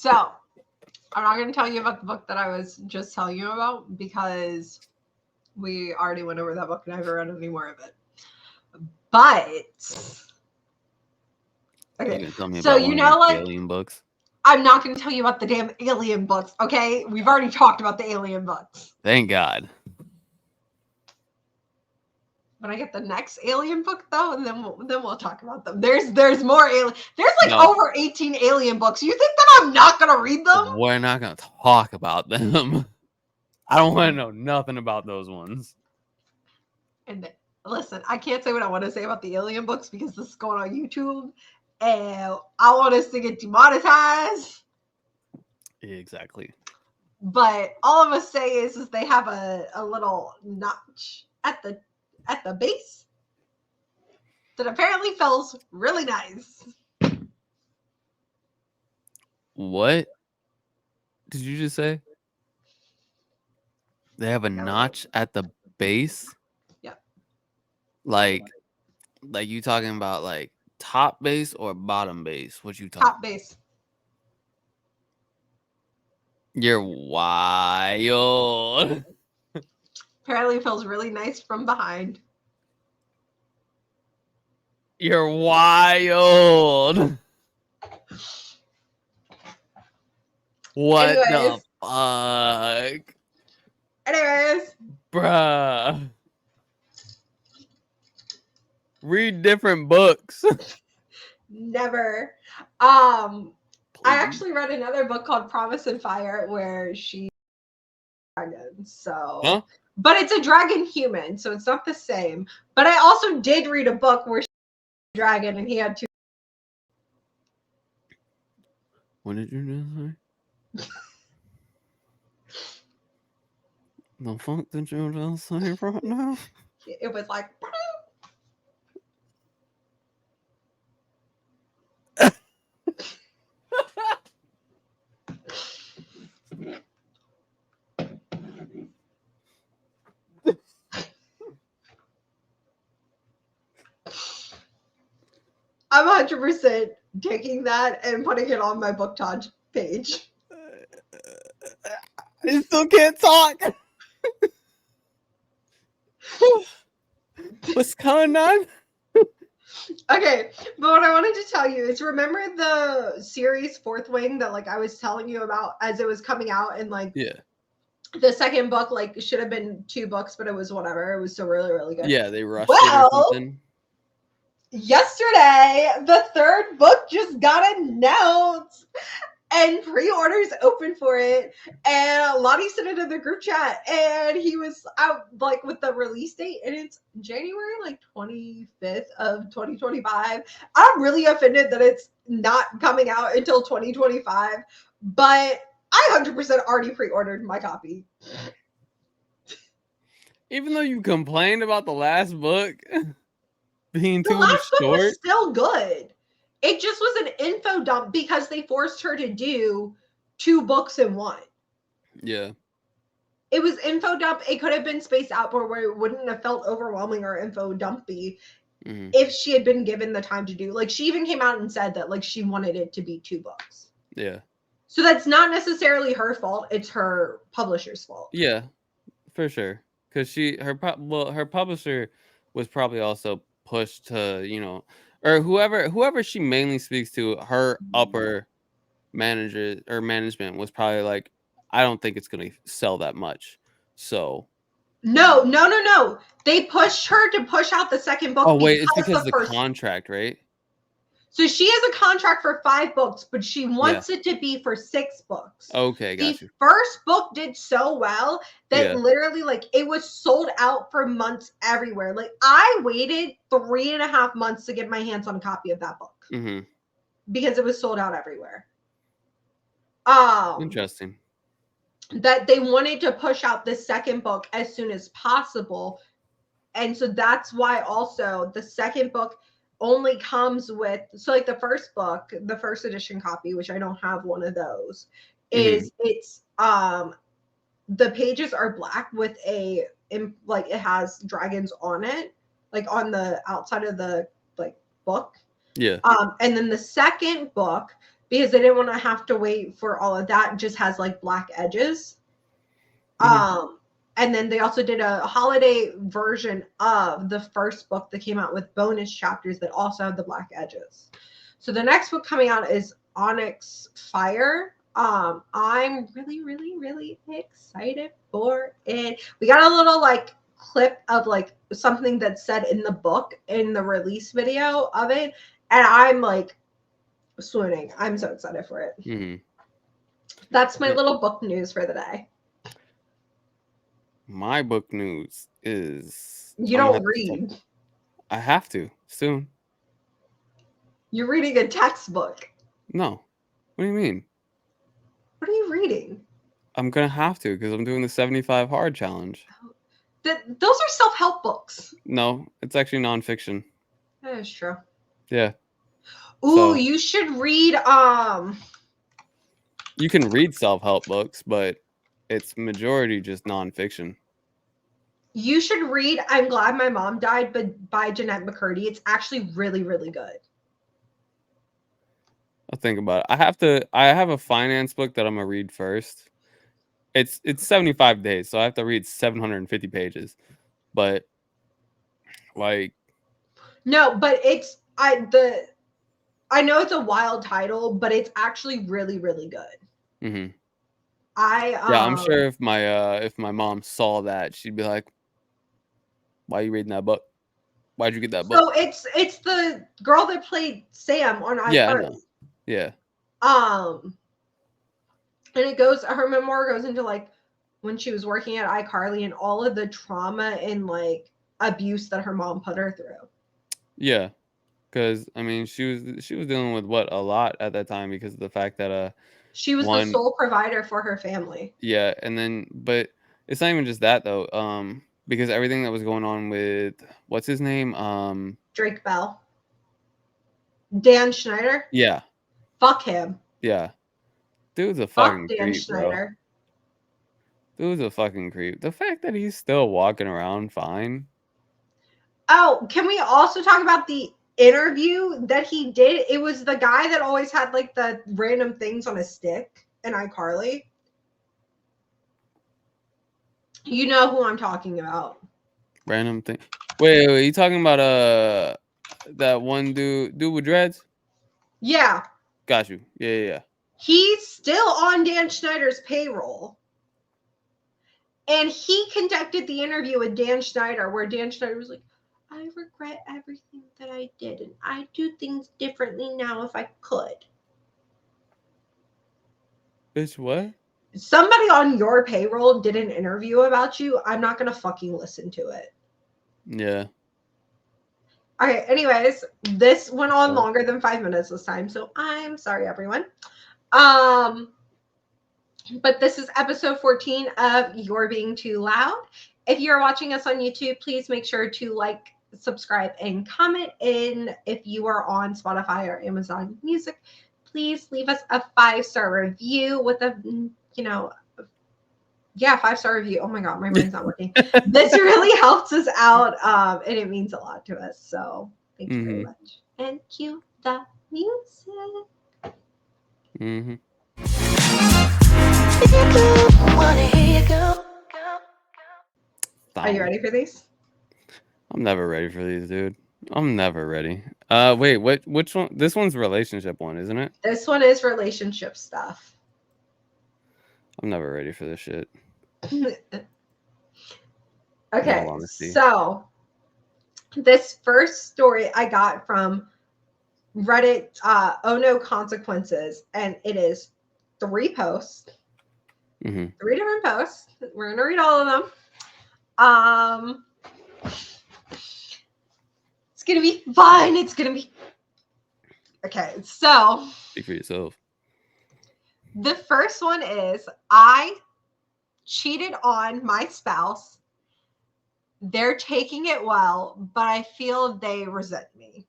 So, I'm not going to tell you about the book that I was just telling you about because we already went over that book and I haven't read any more of it. But You okay, gonna tell me so about you one of know, these like alien books? I'm not going to tell you about the damn alien books. Okay, we've already talked about the alien books. Thank God. When I get the next alien book though, and then we'll talk about them. There's more alien. There's like No. over 18 alien books. You think that I'm not gonna read them? We're not gonna talk about them. I don't want to know nothing about those ones. And listen, I can't say what I want to say about the alien books because this is going on YouTube, and I want us to get demonetized. Exactly. But all of us say is they have a little notch at the base that apparently feels really nice. What did you just say? They have a No, notch at the base? Yep. Like you talking about like top base or bottom base? What you talking? Top base. You're wild. Apparently feels really nice from behind. You're wild. What the fuck? Anyways. Bruh. Read different books. Never. I Please. actually read another book called Promise and Fire where she dragon. So Huh? But it's a dragon human, so it's not the same. But I also did read a book where she was a dragon and he had two. What did you just say? The fuck did you just say right now? It was like I'm 100% taking that and putting it on my BookTok page. I still can't talk. What's going on? Okay, but what I wanted to tell you is remember the series Fourth Wing that like I was telling you about as it was coming out and like Yeah. the second book like should have been 2 books, but it was whatever. It was still really, really good. Yeah, they rushed it or something. Yesterday, the 3rd book just got announced and pre-orders open for it. And Lonnie sent it in the group chat and he was out like with the release date and it's January like 25th of 2025. I'm really offended that it's not coming out until 2025, but I 100% already pre-ordered my copy. Even though you complained about the last book being The too last book short, was still good. It just was an info dump because they forced her to do 2 books in one. yeah, It was info dump. It could have been spaced out more where it wouldn't have felt overwhelming or info dumpy if she had been given the time to do. Like she even came out and said that like she wanted it to be 2 books. yeah. So that's not necessarily her fault. It's her publisher's fault. Yeah, for sure. Because her publisher was probably also pushed to, you know, or whoever she mainly speaks to, her upper manager or management was probably like, I don't think it's gonna sell that much. So No. They pushed her to push out the second book. oh wait, it's because of the first contract, right? So she has a contract for 5 books, but she wants it to be for 6 books. Okay, got The you. first book did so well that Yeah. literally like it was sold out for months everywhere. Like I waited 3.5 months to get my hands on a copy of that book because it was sold out everywhere. Interesting. That they wanted to push out the second book as soon as possible. And so that's why also the second book only comes with, so like the first book, the first edition copy, which I don't have one of those, is it's the pages are black with a like it has dragons on it, like on the outside of the like book. Yeah. And then the second book, because they didn't want to have to wait for all of that. It just has like black edges. And then they also did a holiday version of the first book that came out with bonus chapters that also have the black edges. So the next book coming out is Onyx Fire. I'm really, really, really excited for it. We got a little like clip of like something that's said in the book in the release video of it, and I'm like swooning. I'm so excited for it. That's my little book news for the day. My book news is you don't read. I have to soon. You're reading a textbook. No. What do you mean? What are you reading? I'm gonna have to because I'm doing the 75 hard challenge. Those are self-help books. No, it's actually nonfiction. That is true. Yeah. Ooh, so, you should read you can read self-help books, but it's majority just nonfiction. You should read I'm Glad My Mom Died, but by Jeanette McCurdy. It's actually really, really good. I'll think about it. I have a finance book that I'm gonna read first. It's 75 days, so I have to read 750 pages. But like no, but I know it's a wild title, but it's actually really, really good. I'm sure if my mom saw that, she'd be like, "Why are you reading that book? Why'd you get that book?" So it's the girl that played Sam on iCarly. Yeah, I know. Yeah. And her memoir goes into like when she was working at iCarly and all of the trauma and like abuse that her mom put her through. Yeah, because I mean she was dealing with a lot at that time because of the fact that she was the sole provider for her family. Yeah, and then but it's not even just that though. Because everything that was going on with what's his name? Drake Bell. Dan Schneider? Yeah. Fuck him. Yeah. Dude's a fucking creep, bro. Dude's a fucking creep. The fact that he's still walking around fine. Oh, can we also talk about the interview that he did? It was the guy that always had like the random things on a stick in iCarly. You know who I'm talking about. Random thing. Wait, you talking about that one dude with dreads? Yeah. Got you. Yeah. He's still on Dan Schneider's payroll. And he conducted the interview with Dan Schneider where Dan Schneider was like, I regret everything that I did, and I do things differently now if I could. Bitch, what? Somebody on your payroll did an interview about you. I'm not going to fucking listen to it. Yeah. Okay, anyways, this went on longer than 5 minutes this time, so I'm sorry, everyone. But this is episode 14 of You're Being Too Loud. If you're watching us on YouTube, please make sure to like, subscribe, and comment. And if you are on Spotify or Amazon Music, please leave us a 5-star review with a, 5-star review. Oh my God, my brain's not working. This really helps us out, and it means a lot to us. So thank you very much. And cue the music. Are you ready for these? I'm never ready for these, dude. I'm never ready. Wait, which one? This one's relationship one, isn't it? This one is relationship stuff. I'm never ready for this shit. Okay, so this first story I got from Reddit, Oh No Consequences, and it is 3 posts. 3 different posts. We're gonna read all of them. It's gonna be fun. It's gonna be okay. So speak for yourself. The first one is I cheated on my spouse. They're taking it well, but I feel they resent me.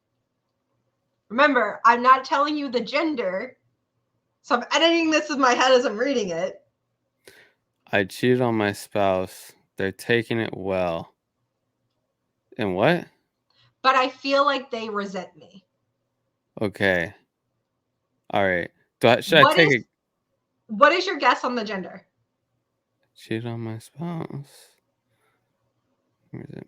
Remember, I'm not telling you the gender, so I'm editing this in my head as I'm reading it. I cheated on my spouse. They're taking it well. And what? But I feel like they resent me. Okay. All right. Should I take it? What is your guess on the gender? Cheat on my spouse. Where is it?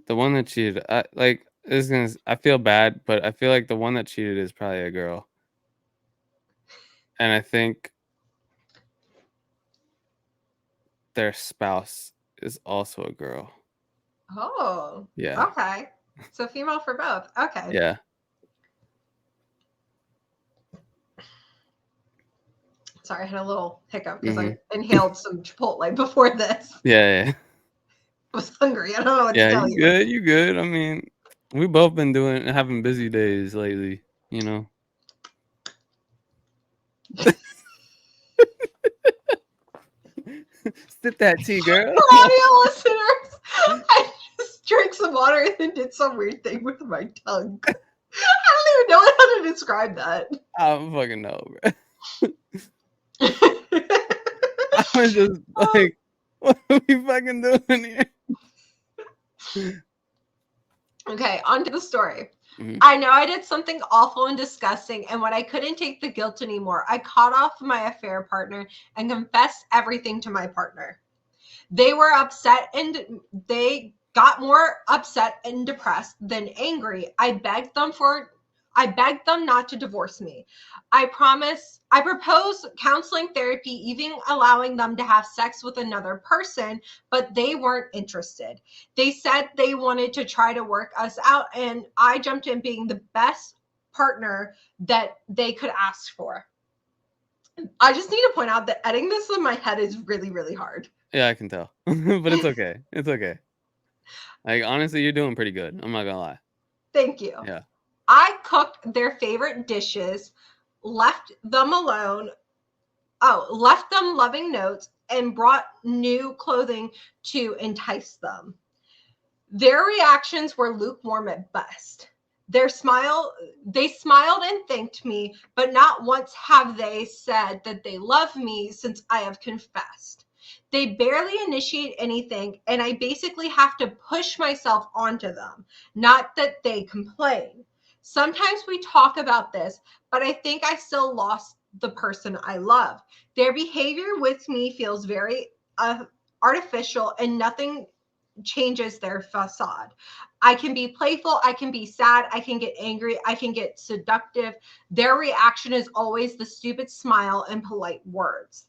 The one that cheated. I feel bad, but I feel like the one that cheated is probably a girl. And I think their spouse is also a girl. Oh. Yeah. Okay. So female for both. Okay. Yeah. Sorry, I had a little hiccup because I inhaled some Chipotle before this. Yeah. I was hungry. I don't know what to tell you. Good. You good. I mean, we both been having busy days lately, you know. Sip that tea, girl. For audio listeners, I just drank some water and then did some weird thing with my tongue. I don't even know how to describe that. I don't fucking know, bro. I was just like, what are we fucking doing here? Okay, on to the story. Mhm. I know I did something awful and disgusting, and when I couldn't take the guilt anymore, I cut off my affair partner and confessed everything to my partner. They were upset and they got more upset and depressed than angry. I begged them not to divorce me. I proposed counseling therapy, even allowing them to have sex with another person, but they weren't interested. They said they wanted to try to work us out, and I jumped in being the best partner that they could ask for. I just need to point out that editing this in my head is really, really hard. Yeah, I can tell. But it's okay. It's okay. Like, honestly, you're doing pretty good. I'm not gonna lie. Thank you. Yeah. I cooked their favorite dishes, left them alone. Left them loving notes and brought new clothing to entice them. Their reactions were lukewarm at best. They smiled and thanked me, but not once have they said that they love me since I have confessed. They barely initiate anything, and I basically have to push myself onto them, not that they complain. Sometimes we talk about this, but I think I still lost the person I love. Their behavior with me feels very artificial, and nothing changes their facade. I can be playful, I can be sad, I can get angry, I can get seductive. Their reaction is always the stupid smile and polite words.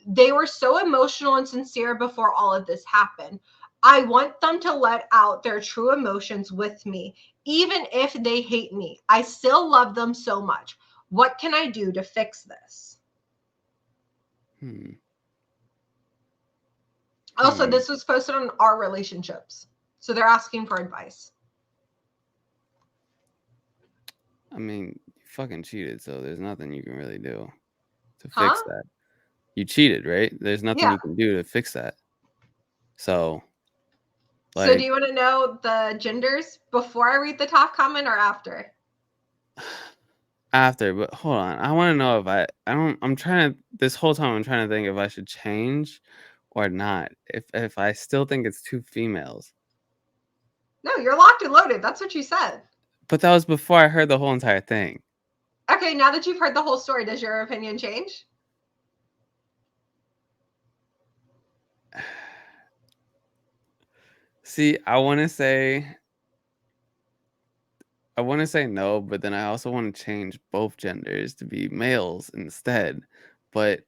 They were so emotional and sincere before all of this happened. I want them to let out their true emotions with me, even if they hate me. I still love them so much. What can I do to fix this? Also, this was posted on Our Relationships. So they're asking for advice. I mean, you fucking cheated, so there's nothing you can really do to fix that. You cheated, right? There's nothing you can do to fix that. So, so do you want to know the genders before I read the top comment or after? After, but hold on. I want to know if this whole time I'm trying to think if I should change or not. If I still think it's two females. No, you're locked and loaded. That's what you said. But that was before I heard the whole entire thing. Okay, now that you've heard the whole story, does your opinion change? See, I want to say no, but then I also want to change both genders to be males instead. But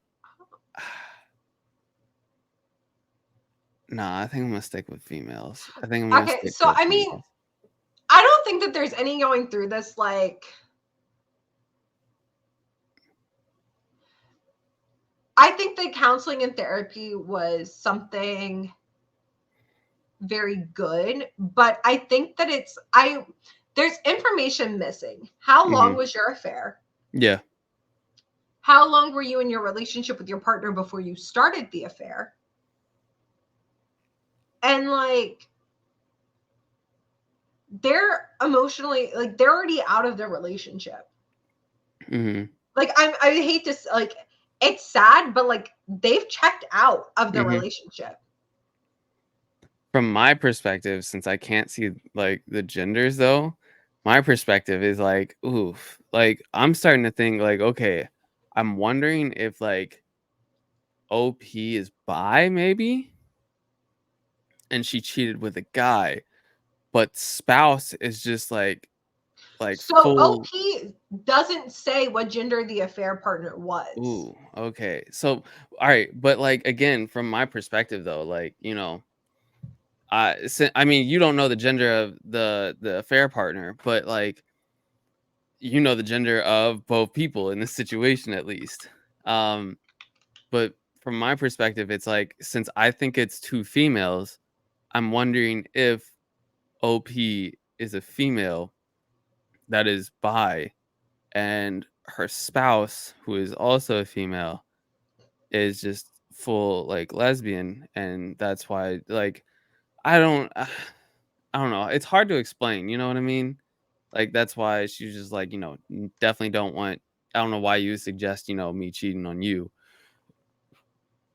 nah, I think I'm gonna stick with females. I think I'm gonna okay. stick So with I mean, females. I don't think that there's any going through this like. I think that counseling and therapy was something very good, but I think that there's information missing. How long was your affair? Yeah. How long were you in your relationship with your partner before you started the affair? And like, they're emotionally, like, they're already out of their relationship. Like, I hate to, like, it's sad, but like, they've checked out of the relationship. From my perspective, since I can't see like the genders though, my perspective is like, oof, like I'm starting to think like, okay, I'm wondering if like OP is bi maybe, and she cheated with a guy, but spouse is just like So full. OP doesn't say what gender the affair partner was. Ooh, okay. So, all right, but like again, from my perspective though, like, I mean, you don't know the gender of the affair partner, but like you know the gender of both people in this situation at least. Um, but from my perspective, it's like since I think it's two females, I'm wondering if OP is a female that is bi and her spouse, who is also a female, is just full like lesbian, and that's why like I don't I don't know. It's hard to explain, you know what I mean? Like that's why she's just like, definitely don't want. I don't know why you suggest, me cheating on you,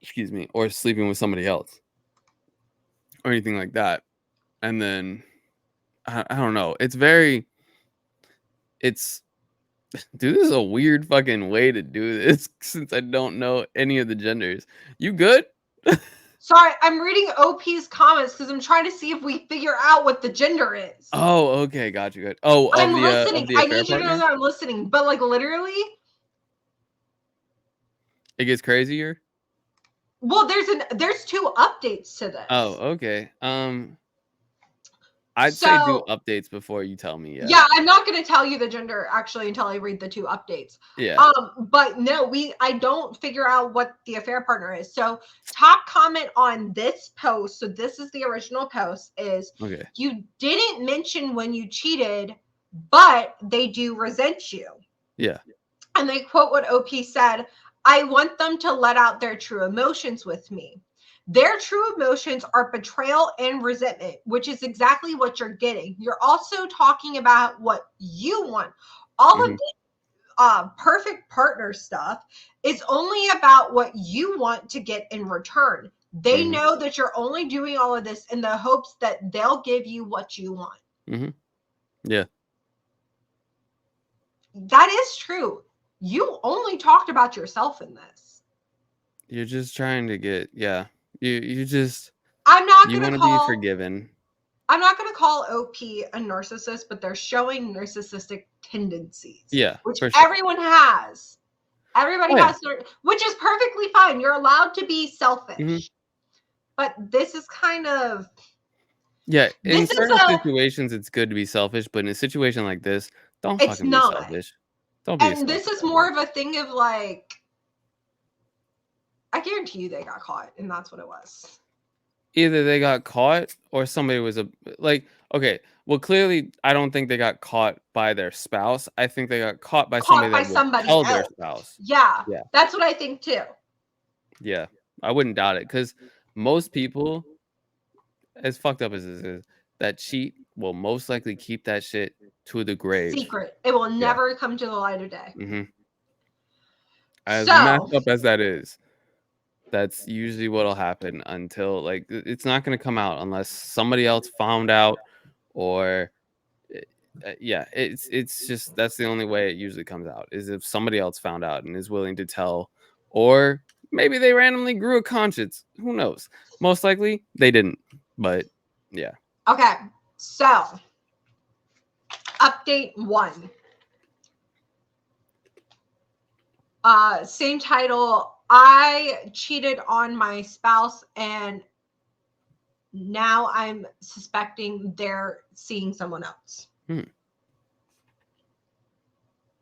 excuse me, or sleeping with somebody else or anything like that. And then I don't know. It's dude, this is a weird fucking way to do this since I don't know any of the genders. You good? Sorry, I'm reading OP's comments because I'm trying to see if we figure out what the gender is. Oh, okay, got you. Good. Oh, I'm of listening. the I affair need you to know partner. that I'm listening. But like literally, It gets crazier. well, there's two updates to Oh, this. okay. I'd say do So updates before you tell me. Yeah. yeah, I'm not going to tell you the gender actually until I read the two updates. Yeah. But no, I don't figure out what the affair partner is. So top comment on this post, so this is the original post, is Okay. you didn't mention when you cheated, but they do resent you. Yeah. And they quote what OP said, I want them to let out their true emotions with me. Their true emotions are betrayal and resentment, which is exactly what you're getting. You're also talking about what you want. All of Mhm. the perfect partner stuff is only about what you want to get in return. They Mhm. know that you're only doing all of this in the hopes that they'll give you what you want. Mhm. Yeah. That is true. You only talked about yourself in this. You're just trying to get. Yeah. I'm not You going want to to be call forgiven. I'm not going to call OP a narcissist, but they're showing narcissistic tendencies, Yeah, which for sure. everyone has. Everybody Oh yeah. has, which is perfectly fine. You're allowed to be Mhm. selfish. But this is kind of, Yeah. In this is certain situations, it's good to be selfish, but in a situation like this, don't it's fucking be not. selfish. Don't be a And this selfish is more asshole. of a thing of like, I guarantee you they got caught, and that's what it was. Either they got caught or somebody was like, okay, well, clearly, I don't think they got caught by their spouse. I think they got caught by somebody Caught by that would somebody tell their else. spouse. Yeah, Yeah. that's what I think too. Yeah. I wouldn't doubt it because most people, as fucked up as this is, that cheat will most likely keep that shit to the grave. Secret. It will Yeah. never come to the light of day. As messed So, up as that is, that's usually what'll happen until like it's not going to come out unless somebody else found out or yeah, it's just that's the only way it usually comes out is if somebody else found out and is willing to tell, or maybe they randomly grew a conscience. Who knows? Most likely they didn't, but yeah. okay. So, update 1. Same title. I cheated on my spouse and now I'm suspecting they're seeing someone else. Hmm.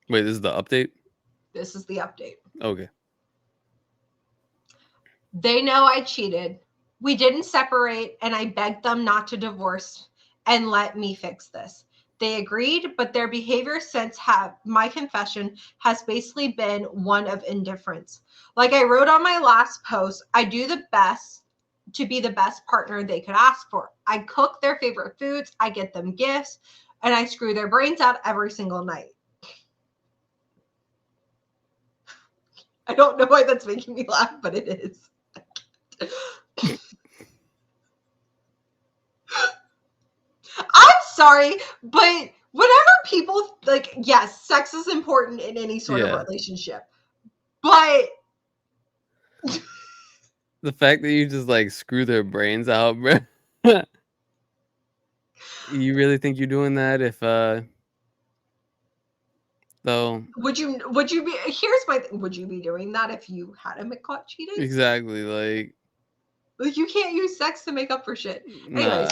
Wait, this is the update? This is the update. Okay. They know I cheated. We didn't separate, and I begged them not to divorce and let me fix this. They agreed, but their behavior since my confession has basically been one of indifference. Like I wrote on my last post, I do the best to be the best partner they could ask for. I cook their favorite foods, I get them gifts, and I screw their brains out every single night. I don't know why that's making me laugh, but it is. I'm sorry, but whenever people like, yes, sex is important in any sort of Yeah. relationship, but The fact that you just like screw their brains out, bro. You really think you're doing that if though would you be, here's my thing, would you be doing that if you hadn't been caught cheating? exactly like Like, you can't use sex to make up for shit. Anyways,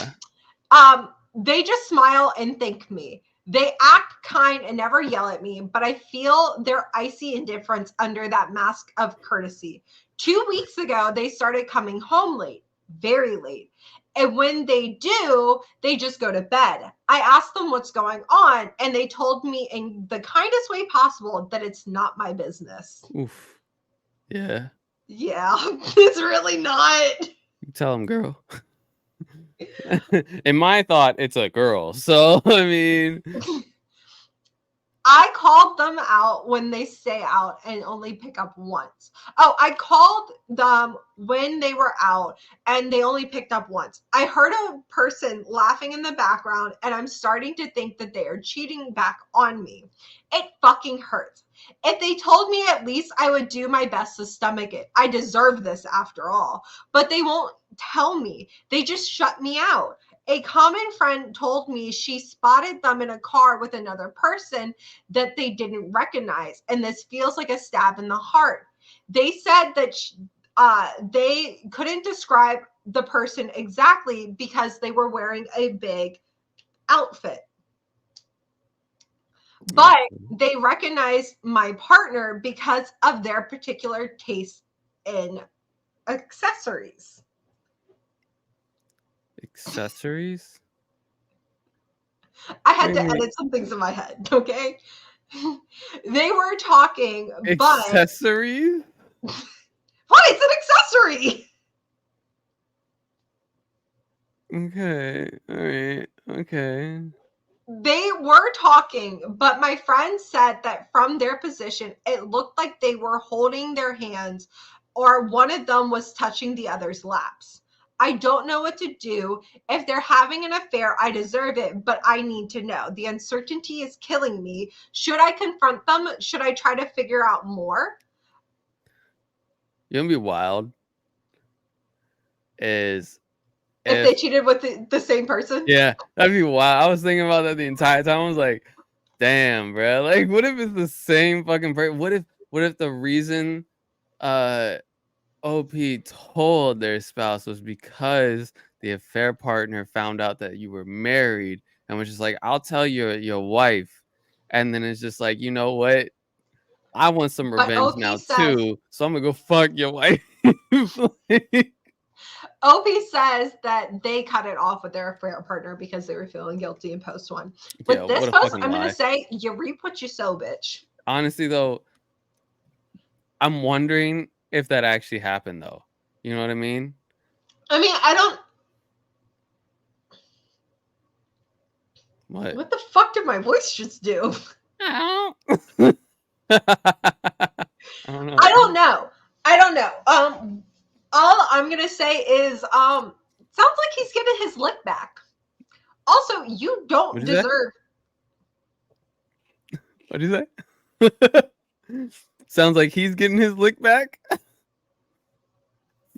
nah. they just smile and thank me. They act kind and never yell at me, but I feel their icy indifference under that mask of courtesy. 2 weeks ago, they started coming home late, very late. And when they do, they just go to bed. I asked them what's going on, and they told me in the kindest way possible that it's not my business. Oof. Yeah. Yeah, it's really not. You tell them, girl. In my thought, it's a girl. So I mean, I called them out when they stay out and only pick up once. Oh, I called them when they were out and they only picked up once. I heard a person laughing in the background and I'm starting to think that they are cheating back on me. It fucking hurts. If they told me at least, I would do my best to stomach it. I deserve this after all. But they won't tell me. They just shut me out. A common friend told me she spotted them in a car with another person that they didn't recognize. And this feels like a stab in the heart. They said that they couldn't describe the person exactly because they were wearing a big outfit. But they recognized my partner because of their particular taste in accessories. accessories. I had to edit some things in my head, okay? They were talking, but Accessories. what? It's an accessory. Okay. All right. Okay. They were talking, but my friend said that from their position, it looked like they were holding their hands or one of them was touching the other's laps. I don't know what to do. If they're having an affair, I deserve it, but I need to know. The uncertainty is killing me. Should I confront them? Should I try to figure out more? You know, be wild is If they cheated with the same person? Yeah, that'd be wild. I was thinking about that the entire time. I was like, damn, bro. Like, what if it's the same fucking person? What if the reason OP told their spouse was because the affair partner found out that you were married and was just like, I'll tell your wife. And then it's just like, you know what? I want some revenge now too. So I'm gonna go fuck your wife. Opie says that they cut it off with their affair partner because they were feeling guilty in post one. With Yeah, this post, I'm going to say, you reap what you sow, bitch. Honestly, though, I'm wondering if that actually happened, though. You know what I mean? I mean, I don't. What the fuck did my voice just do? I don't know. I don't know. All I'm gonna say is, sounds like he's getting his lick back. Also, you don't deserve. What is that? Sounds like he's getting his lick back.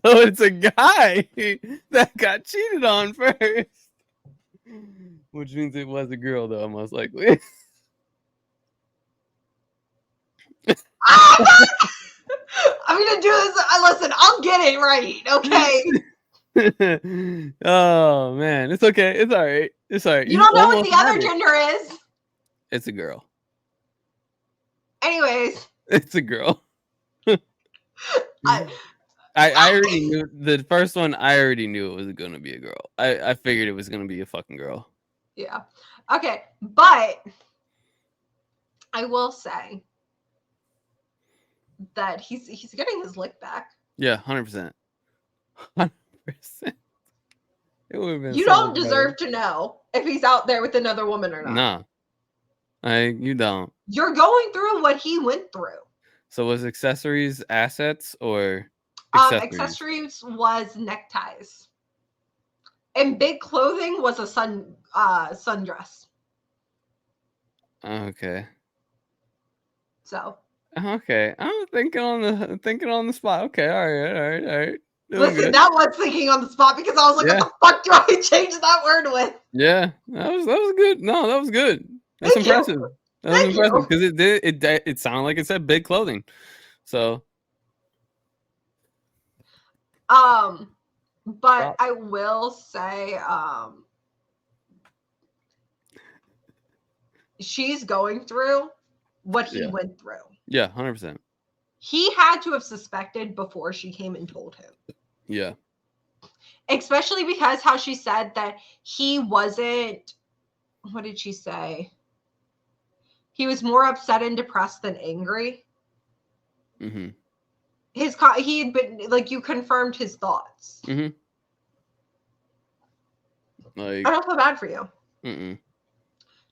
So it's a guy that got cheated on first, which means it was a girl, though, most likely. I'm gonna do this. Listen, I'll get it right, okay? Oh man, it's okay. It's all right. It's all right. You don't know what the other gender is. It's a girl. Anyways, it's a girl. I already knew the first one. I already knew it was gonna be a girl. I figured it was gonna be a fucking girl. Yeah. Okay, but I will say that he's getting his lick back. Yeah, 100%. 100%. It would have been. You don't deserve to know if he's out there with another woman or not. No, you don't. You're going through what he went through. So was accessories assets or accessories was neckties, and big clothing was a sundress. Okay. So Okay. I'm thinking on the spot. Okay. All right. listen, that was thinking on the spot because I was like, Yeah. what the fuck do I change that word with? Yeah. That was good. No, that was good. That's Thank you. impressive. That was Thank impressive you. because it sounded like it said big clothing. So But I will say, she's going through what he went through. Yeah, 100%. He had to have suspected before she came and told him. Yeah. Especially because how she said that he wasn't, what did she say? He was more upset and depressed than angry. Mm-hmm. He had been, like, you confirmed his thoughts. Mm-hmm. Like, I don't feel bad for you. mm-mm.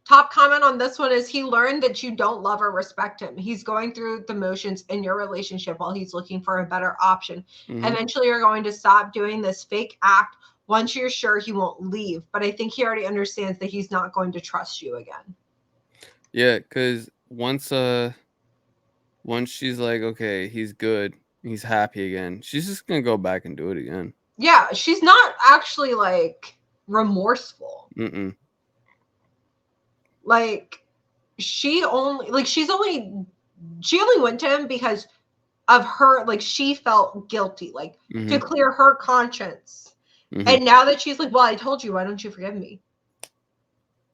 Top comment on this one is he learned that you don't love or respect him. He's going through the motions in your relationship while he's looking for a better option. Mm-hmm. Eventually, you're going to stop doing this fake act once you're sure he won't leave. But I think he already understands that he's not going to trust you again. Yeah, because once she's like, okay, he's good, he's happy again, she's just gonna go back and do it again. Yeah, she's not actually like remorseful. Mm-mm. Like she only went to him because of her, like she felt guilty, like to clear her conscience. And now that she's like, well, I told you, why don't you forgive me?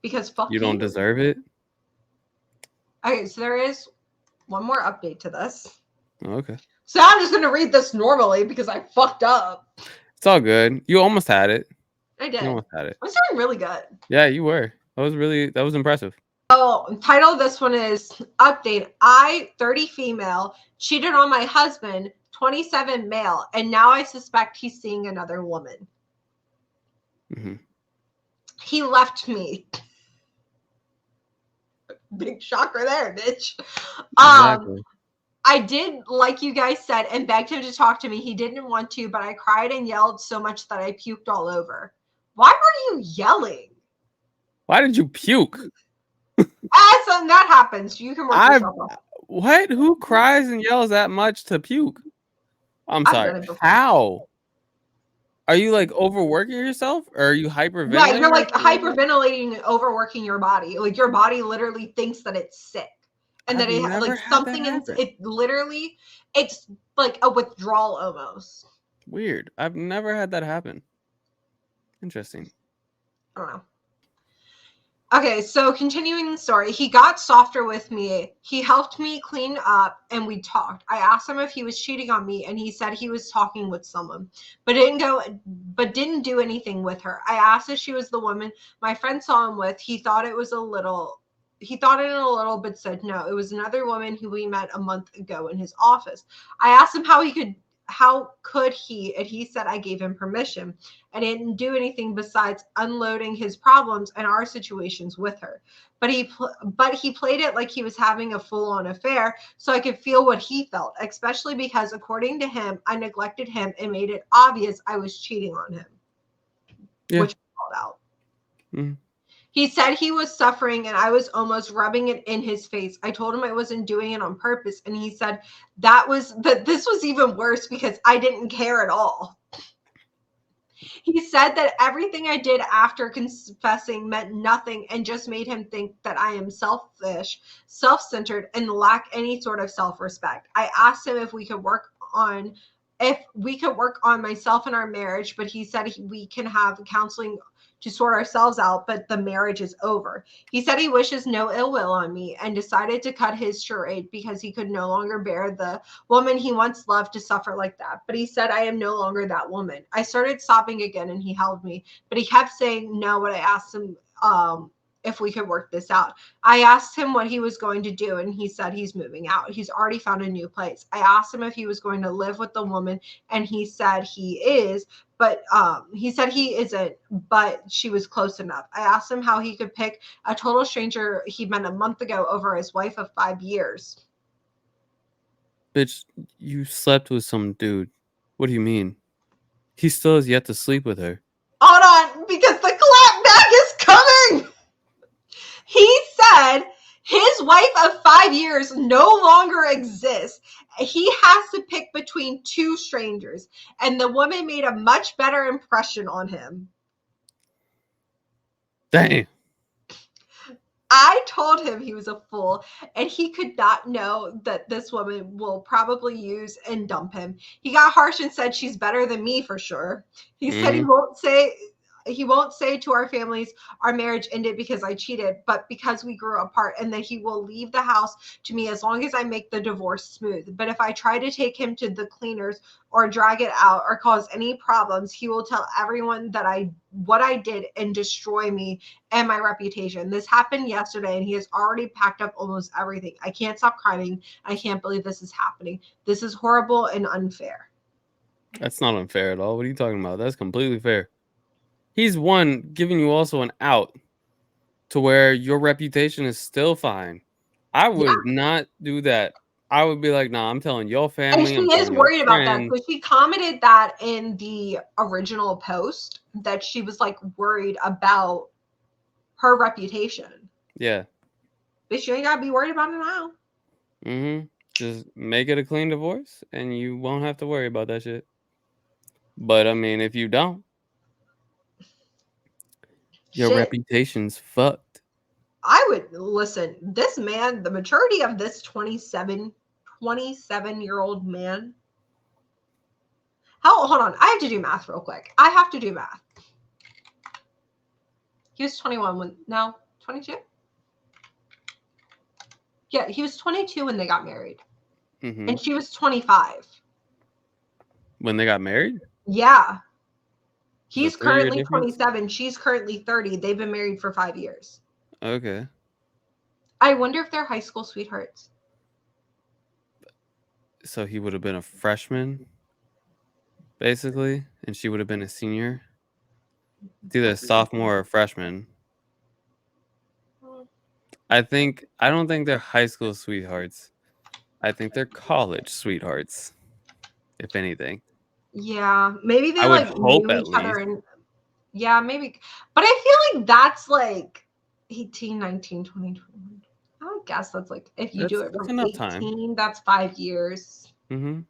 Because fuck you don't deserve it. Okay, so there is one more update to this. Okay. So I'm just gonna read this normally because I fucked up. It's all good. You almost had it. I did. You almost had it. I was doing really good. Yeah, you were. That was impressive. Oh, title of this one is update. I, 30 female, cheated on my husband, 27 male, and now I suspect he's seeing another woman. Mm-hmm. He left me. Big shocker there, bitch. Exactly. I did, like you guys said, and begged him to talk to me. He didn't want to, but I cried and yelled so much that I puked all over. Why were you yelling? Why did you puke? So that happens. You can work yourself up. What? Who cries and yells that much to puke? I'm sorry. How? Are you like overworking yourself, or are you hyperventilating? Yeah, you're like hyperventilating and overworking your body. Like your body literally thinks that it's sick, and that it like something in it. Literally, it's like a withdrawal almost. Weird. I've never had that happen. Interesting. I don't know. Okay, so continuing the story, he got softer with me. He helped me clean up and we talked. I asked him if he was cheating on me and he said he was talking with someone, but didn't do anything with her. I asked if she was the woman my friend saw him with. He thought it in a little, but said no. It was another woman who we met a month ago in his office. I asked him how could he, and he said I gave him permission. I didn't do anything besides unloading his problems and our situations with her. But he played it like he was having a full-on affair, so I could feel what he felt, especially because according to him, I neglected him and made it obvious I was cheating on him. Yeah. Which I called out. Mm-hmm. He said he was suffering and I was almost rubbing it in his face. I told him I wasn't doing it on purpose. And he said this was even worse because I didn't care at all. He said that everything I did after confessing meant nothing and just made him think that I am selfish, self-centered, and lack any sort of self-respect. I asked him if we could work on myself and our marriage, but he said we can have counseling to sort ourselves out, but the marriage is over. He said he wishes no ill will on me and decided to cut his charade because he could no longer bear the woman he once loved to suffer like that. But he said, I am no longer that woman. I started sobbing again and he held me, but he kept saying no when I asked him if we could work this out. I asked him what he was going to do and he said he's moving out. He's already found a new place. I asked him if he was going to live with the woman and he said he is, but he said he isn't, but she was close enough. I asked him how he could pick a total stranger he met a month ago over his wife of 5 years. Bitch, you slept with some dude. What do you mean? He still has yet to sleep with her. Hold on, because the clap back is coming. His wife of 5 years no longer exists. He has to pick between two strangers, and the woman made a much better impression on him. Damn. I told him he was a fool, and he could not know that this woman will probably use and dump him. He got harsh and said she's better than me for sure. He said he won't say to our families our marriage ended because I cheated, but because we grew apart, and that he will leave the house to me as long as I make the divorce smooth. But if I try to take him to the cleaners or drag it out or cause any problems, he will tell everyone that what I did and destroy me and my reputation. This happened yesterday, and he has already packed up almost everything. I can't stop crying. I can't believe this is happening. This is horrible and unfair. That's not unfair at all. What are you talking about? That's completely fair. He's giving you also an out to where your reputation is still fine. I would not do that. I would be like, nah, I'm telling your And family, she I'm is telling your worried about that. friends. So she commented that in the original post, that she was like worried about her reputation. Yeah. But you ain't gotta be worried about it now. Mm-hmm. Just make it a clean divorce and you won't have to worry about that shit. But I mean, if you don't, your reputation's fucked. I would listen. This man, the maturity of this 27-year-old man. Hold on. I have to do math real quick. I have to do math. He was 21 when, no, 22? Yeah, he was 22 when they got married. Mm-hmm. And she was 25. When they got married? Yeah. He's The 3-year currently difference? 27. She's currently 30. They've been married for 5 years. Okay. I wonder if they're high school sweethearts. So he would have been a freshman, basically, and she would have been a senior. It's either a sophomore or a freshman. I don't think they're high school sweethearts. I think they're college sweethearts, if anything. Yeah, maybe they I would like hope knew at each other, least. and yeah, maybe. But I feel like that's like 18, 19, 20, 21. I would guess that's like, if you do it That's from enough time. 18, that's 5 years. Mm-hmm.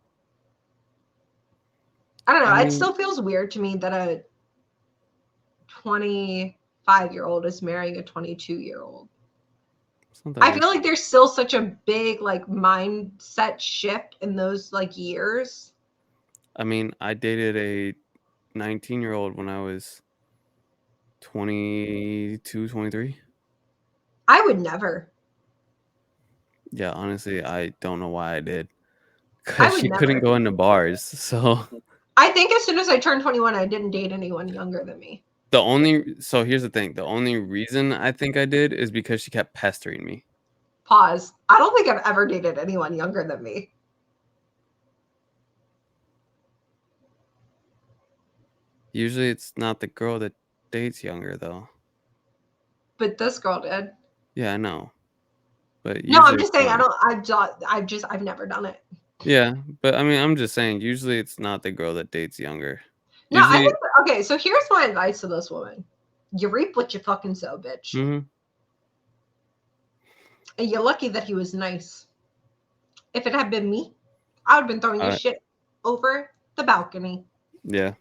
I don't know. I It mean, still feels weird to me that a 25-year-old is marrying a 22-year-old. I feel like there's still such a big like mindset shift in those like years. I mean, I dated a 19-year-old when I was 22, 23. I would never. Yeah, honestly, I don't know why I did. I Because would she couldn't never. go into bars. So I think as soon as I turned 21, I didn't date anyone younger than me. so here's the thing. The only reason I think I did is because she kept pestering me. Pause. I don't think I've ever dated anyone younger than me. Usually it's not the girl that dates younger though. But this girl did. Yeah, I know. But No, I'm usually just it's saying not. I've never done it. Yeah, but I mean, I'm just saying usually it's not the girl that dates younger. No, I Usually think okay, so here's my advice to this woman. You reap what you fucking sow, bitch. Mhm. And you're lucky that he was nice. If it had been me, I would have been throwing this shit over the balcony. Yeah.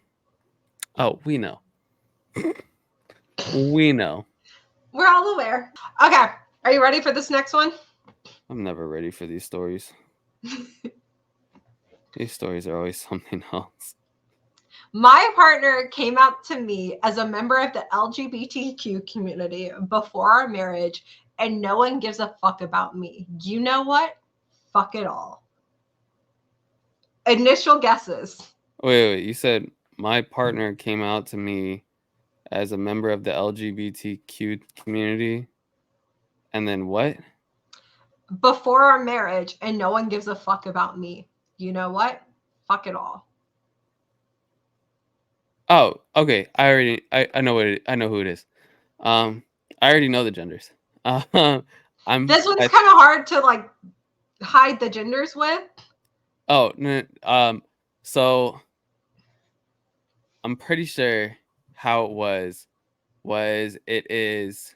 Oh, we know. We know. We're all aware. Okay, are you ready for this next one? I'm never ready for these stories. These stories are always something else. My partner came out to me as a member of the LGBTQ community before our marriage, and no one gives a fuck about me. You know what? Fuck it all. Initial guesses. Wait. You said my partner came out to me as a member of the LGBTQ community. And then what? Before our marriage, and no one gives a fuck about me. You know what? Fuck it all. Oh, okay. I know who it is. I already know the genders. This one's kind of hard to like hide the genders with. Oh, no, so I'm pretty sure how it is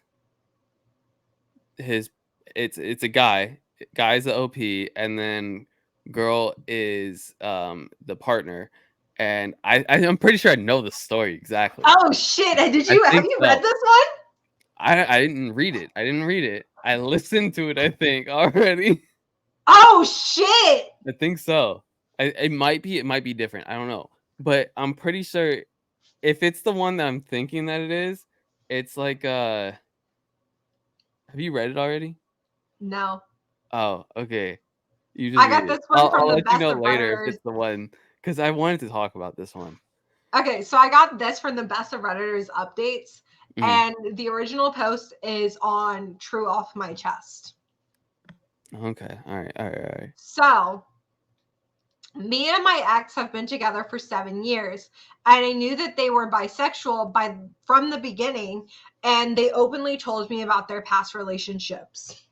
his it's a guy. Guy's the OP, and then girl is the partner. And I'm pretty sure I know the story exactly. Oh shit! Did I you have think you so. read this one? I didn't read it. I didn't read it. I listened to it, I think, already. Oh shit! I think so. It might be different. I don't know. But I'm pretty sure if it's the one that I'm thinking that it is, it's like have you read it already? No, Oh, okay. You just I read got it. this one from I'll the let you best know of later if Redditors. it's the one because I wanted to talk about this one. Okay, so I got this from the best of Redditors updates, Mhm. and the original post is on True Off My Chest. Okay. All right. So, me and my ex have been together for 7 years, and I knew that they were bisexual from the beginning, and they openly told me about their past relationships.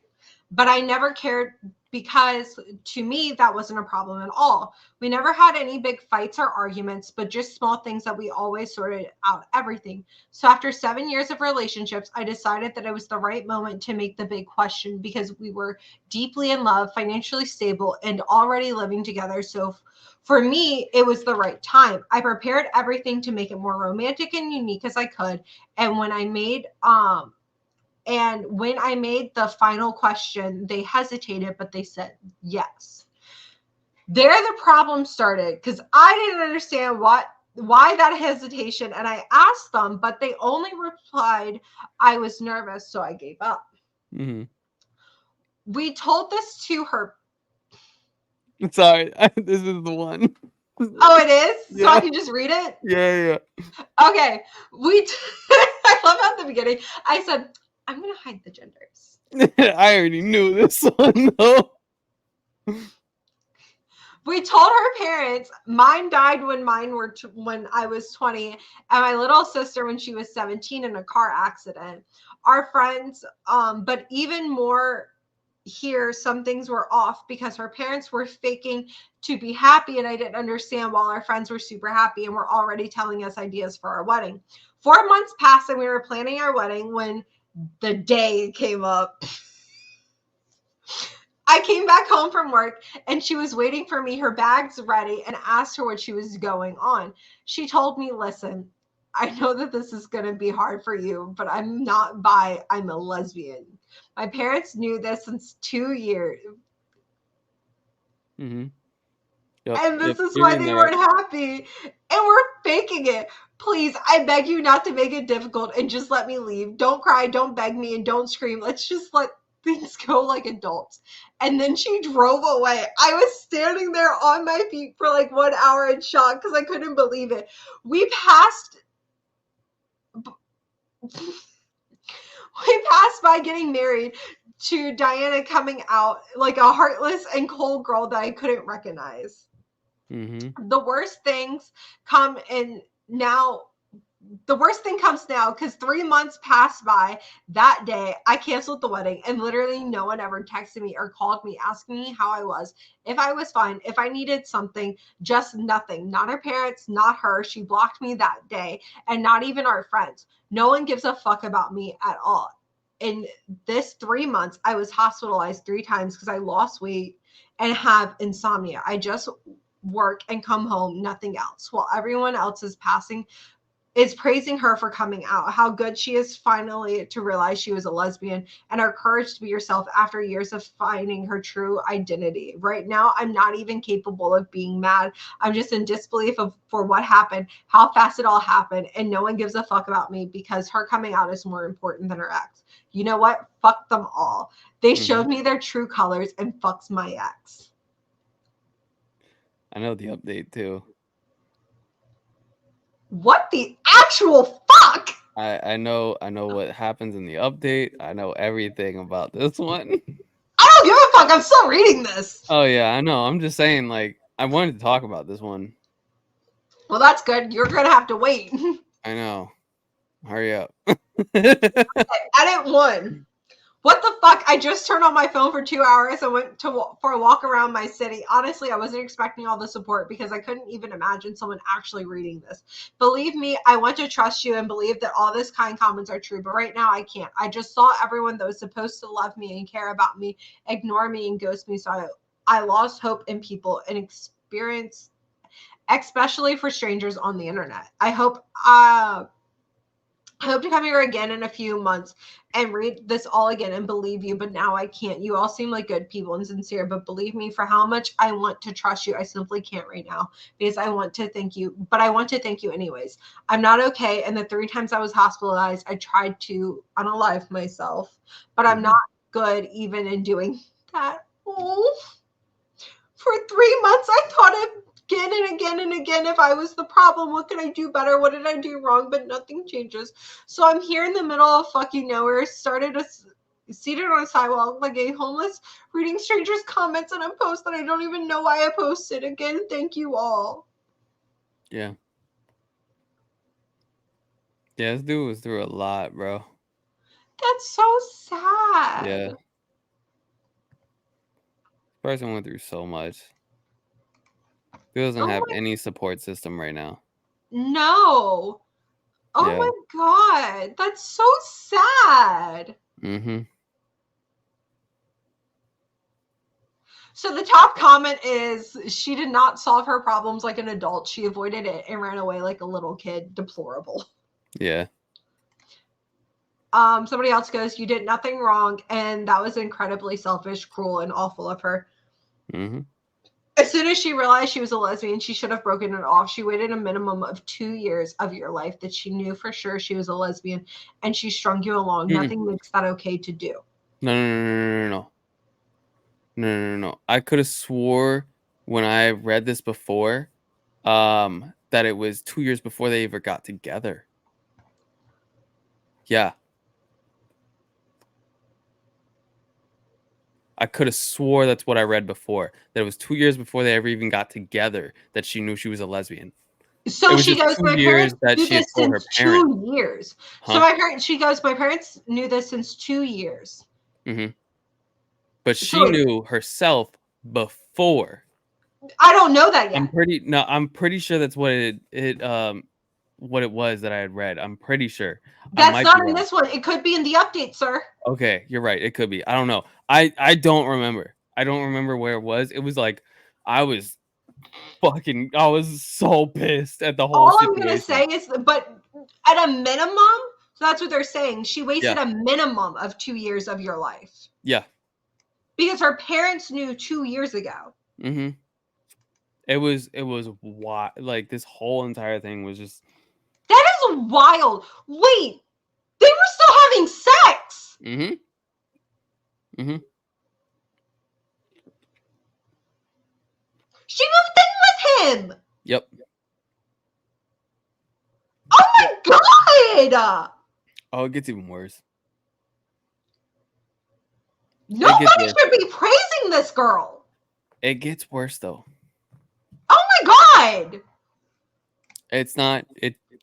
But I never cared because to me that wasn't a problem at all. We never had any big fights or arguments, but just small things that we always sorted out everything. So after 7 years of relationships, I decided that it was the right moment to make the big question because we were deeply in love, financially stable, and already living together. So for me, it was the right time. I prepared everything to make it more romantic and unique as I could. And when I made the final question, they hesitated, but they said yes. There the problem started because I didn't understand why that hesitation, and I asked them, but they only replied, I was nervous, so I gave up. Mm-hmm. We told this to her. Sorry, this is the one. Oh, it is? So I Yeah. can just read it? Yeah. Okay. I love how at the beginning I said, I'm going to hide the genders. I already knew this one though. We told her parents. Mine died when when I was 20, and my little sister when she was 17 in a car accident. Our friends, but even more here, some things were off because her parents were faking to be happy, and I didn't understand while our friends were super happy and were already telling us ideas for our wedding. 4 months passed and we were planning our wedding when the day came up. I came back home from work and she was waiting for me, her bags ready, and asked her what she was going on. She told me, listen, I know that this is going to be hard for you, but I'm not bi, I'm a lesbian. My parents knew this since 2 years. Mm-hmm. Yep. And this is You're why reading they that right. weren't happy. And we're faking it. Please, I beg you not to make it difficult and just let me leave. Don't cry, don't beg me, and don't scream. Let's just let things go like adults. And then she drove away. I was standing there on my feet for like 1 hour in shock because I couldn't believe it. We passed by getting married to Diana coming out like a heartless and cold girl that I couldn't recognize. Mm-hmm. The worst things come in now. The worst thing comes now because 3 months passed by that day. I canceled the wedding, and literally no one ever texted me or called me asking me how I was, if I was fine, if I needed something, just nothing. Not her parents, not her. She blocked me that day, and not even our friends. No one gives a fuck about me at all. In this 3 months, I was hospitalized 3 times because I lost weight and have insomnia. I just work and come home, nothing else. While everyone else is praising her for coming out, how good she is finally to realize she was a lesbian, and her courage to be herself after years of finding her true identity. Right now, I'm not even capable of being mad. I'm just in disbelief for what happened, how fast it all happened, and no one gives a fuck about me because her coming out is more important than her ex. You know what? Fuck them all. They Mm-hmm. showed me their true colors, and fucks my ex. I know the update too. What the actual fuck? I know what happens in the update. I know everything about this one. I don't give a fuck. I'm still reading this. Oh yeah, I know. I'm just saying, like, I wanted to talk about this one. Well, that's good. You're going to have to wait. I know. Hurry up. Edit 1. What the fuck? I just turned on my phone for 2 hours and went for a walk around my city. Honestly, I wasn't expecting all the support because I couldn't even imagine someone actually reading this. Believe me, I want to trust you and believe that all this kind comments are true, but right now I can't. I just saw everyone that was supposed to love me and care about me ignore me and ghost me, so I lost hope in people and experience, especially for strangers on the internet. I hope to come here again in a few months and read this all again and believe you, but now I can't. You all seem like good people and sincere, but believe me, for how much I want to trust you, I simply can't right now because I want to thank you, but I want to thank you anyways. I'm not okay, and the 3 times I was hospitalized, I tried to unalive myself, but I'm not good even in doing that. Oh, for 3 months, I thought of again and again and again if I was the problem. What could I do better? What did I do wrong? But nothing changes. So I'm here in the middle of fucking nowhere, seated on a sidewalk like a homeless, reading strangers' comments on a post that I don't even know why I posted. Again, thank you all. Yeah. Yeah, this dude was through a lot, bro. That's so sad. Yeah. This person went through so much. He doesn't have any support system right now. No. Oh Yeah. my god. That's so sad. Mm-hmm. So the top comment is she did not solve her problems like an adult. She avoided it and ran away like a little kid. Deplorable. Yeah. Somebody else goes, you did nothing wrong, and that was incredibly selfish, cruel, and awful of her. Mm-hmm. As soon as she realized she was a lesbian, she should have broken it off. She waited a minimum of 2 years of your life that she knew for sure she was a lesbian, and she strung you along. Mm-mm. Nothing makes that okay to do. No. I could have swore when I read this before, that it was 2 years before they ever got together. Yeah. I could have swore that's what I read before. That it was 2 years before they ever even got together that she knew she was a lesbian. So she goes, my parents knew this since 2 years. Huh? So she goes, my parents knew this since 2 years. Mm-hmm. But she knew herself before. I don't know that yet. I'm pretty sure that's what what it was that I had read. I'm pretty sure. That's not in this one. It could be in the update, sir. Okay, you're right. It could be. I don't know. I don't remember. I don't remember where it was. It was like I was so pissed at the whole situation. All I'm gonna say is, but at a minimum, so that's what they're saying. She wasted a minimum of 2 years of your life. Yeah. Because her parents knew 2 years ago. Mm-hmm. It was wild. Like this whole entire thing was just. That is wild. Wait, they were still having sex. Mm-hmm. Mm-hmm. She moved in with him. Yep. Oh my god. Oh, it gets even worse. Nobody should be praising this girl. It gets worse though. Oh my god. It's not.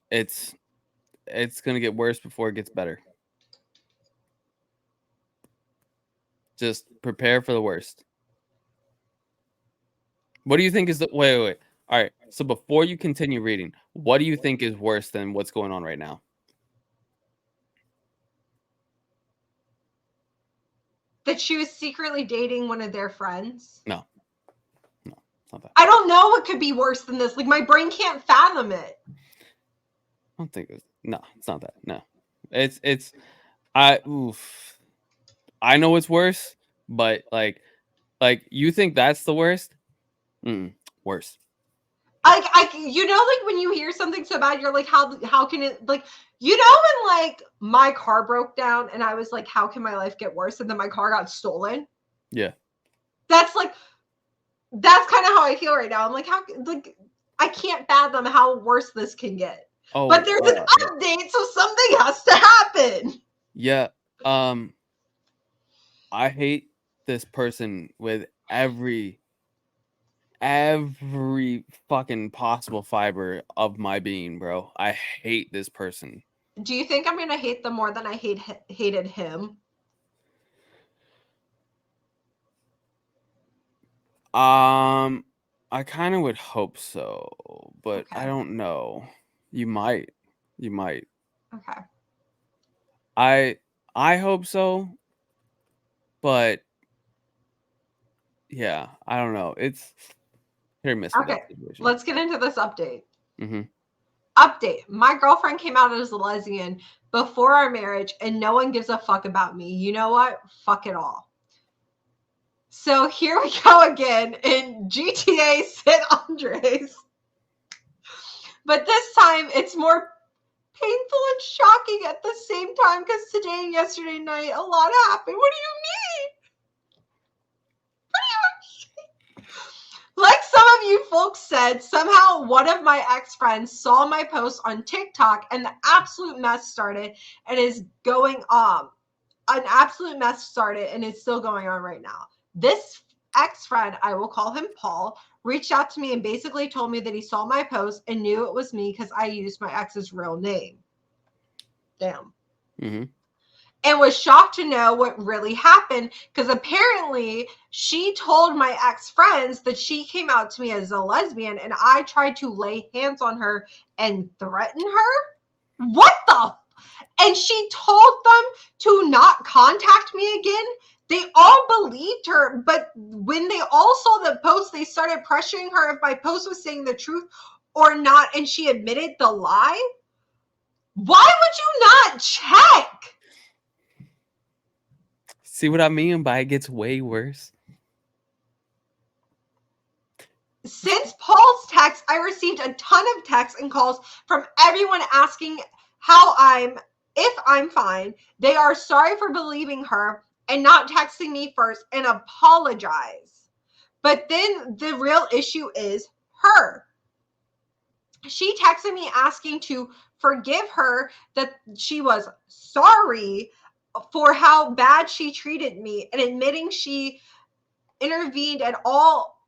It's gonna get worse before it gets better. Just prepare for the worst. What do you think is the wait? All right. So before you continue reading, what do you think is worse than what's going on right now? That she was secretly dating one of their friends? No, it's not that. I don't know what could be worse than this. Like, my brain can't fathom it. I don't think it's not that. No, it's I know it's worse, but like you think that's the worst? Worse. Like when you hear something so bad, you're like, how can it, like, when like my car broke down and I was like, how can my life get worse? And then my car got stolen. Yeah. That's kind of how I feel right now. I'm like, I can't fathom how worse this can get. Oh, but there's an update, so something has to happen. Yeah. I hate this person with every fucking possible fiber of my being, bro. I hate this person. Do you think I'm gonna hate them more than I hated him? I kind of would hope so, but I Okay. don't know. You might. Okay. I hope so, but yeah, I don't know. It's hit or miss with Okay. that situation. Let's get into this update. Mm-hmm. Update. My girlfriend came out as a lesbian before our marriage, and no one gives a fuck about me. You know what? Fuck it all. So here we go again in GTA San Andreas. But this time it's more painful and shocking at the same time because today and yesterday night a lot happened. What do you mean? Like some of you folks said, somehow one of my ex-friends saw my post on TikTok and the absolute mess started and is going on. An absolute mess started and it's still going on right now. This ex-friend, I will call him Paul, reached out to me and basically told me that he saw my post and knew it was me because I used my ex's real name. Damn. Mm-hmm. And was shocked to know what really happened because apparently she told my ex-friends that she came out to me as a lesbian and I tried to lay hands on her and threaten her. What the? And she told them to not contact me again. They all believed her, but when they all saw the post, they started pressuring her if my post was saying the truth or not, and she admitted the lie. Why would you not check? See what I mean by it gets way worse? Since Paul's text, I received a ton of texts and calls from everyone asking if I'm fine. They are sorry for believing her and not texting me first and apologize. But then the real issue is her. She texted me asking to forgive her, that she was sorry for how bad she treated me and admitting she intervened at all,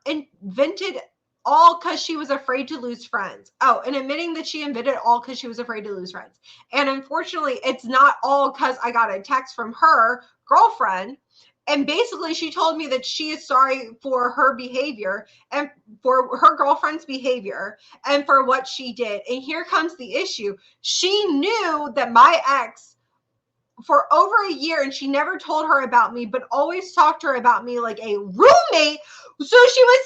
invented all because she was afraid to lose friends. Oh, and admitting that she invented all because she was afraid to lose friends. And unfortunately, it's not all because I got a text from her girlfriend. And basically, she told me that she is sorry for her behavior and for her girlfriend's behavior and for what she did. And here comes the issue. She knew that my ex for over a year and she never told her about me, but always talked to her about me like a roommate. So she was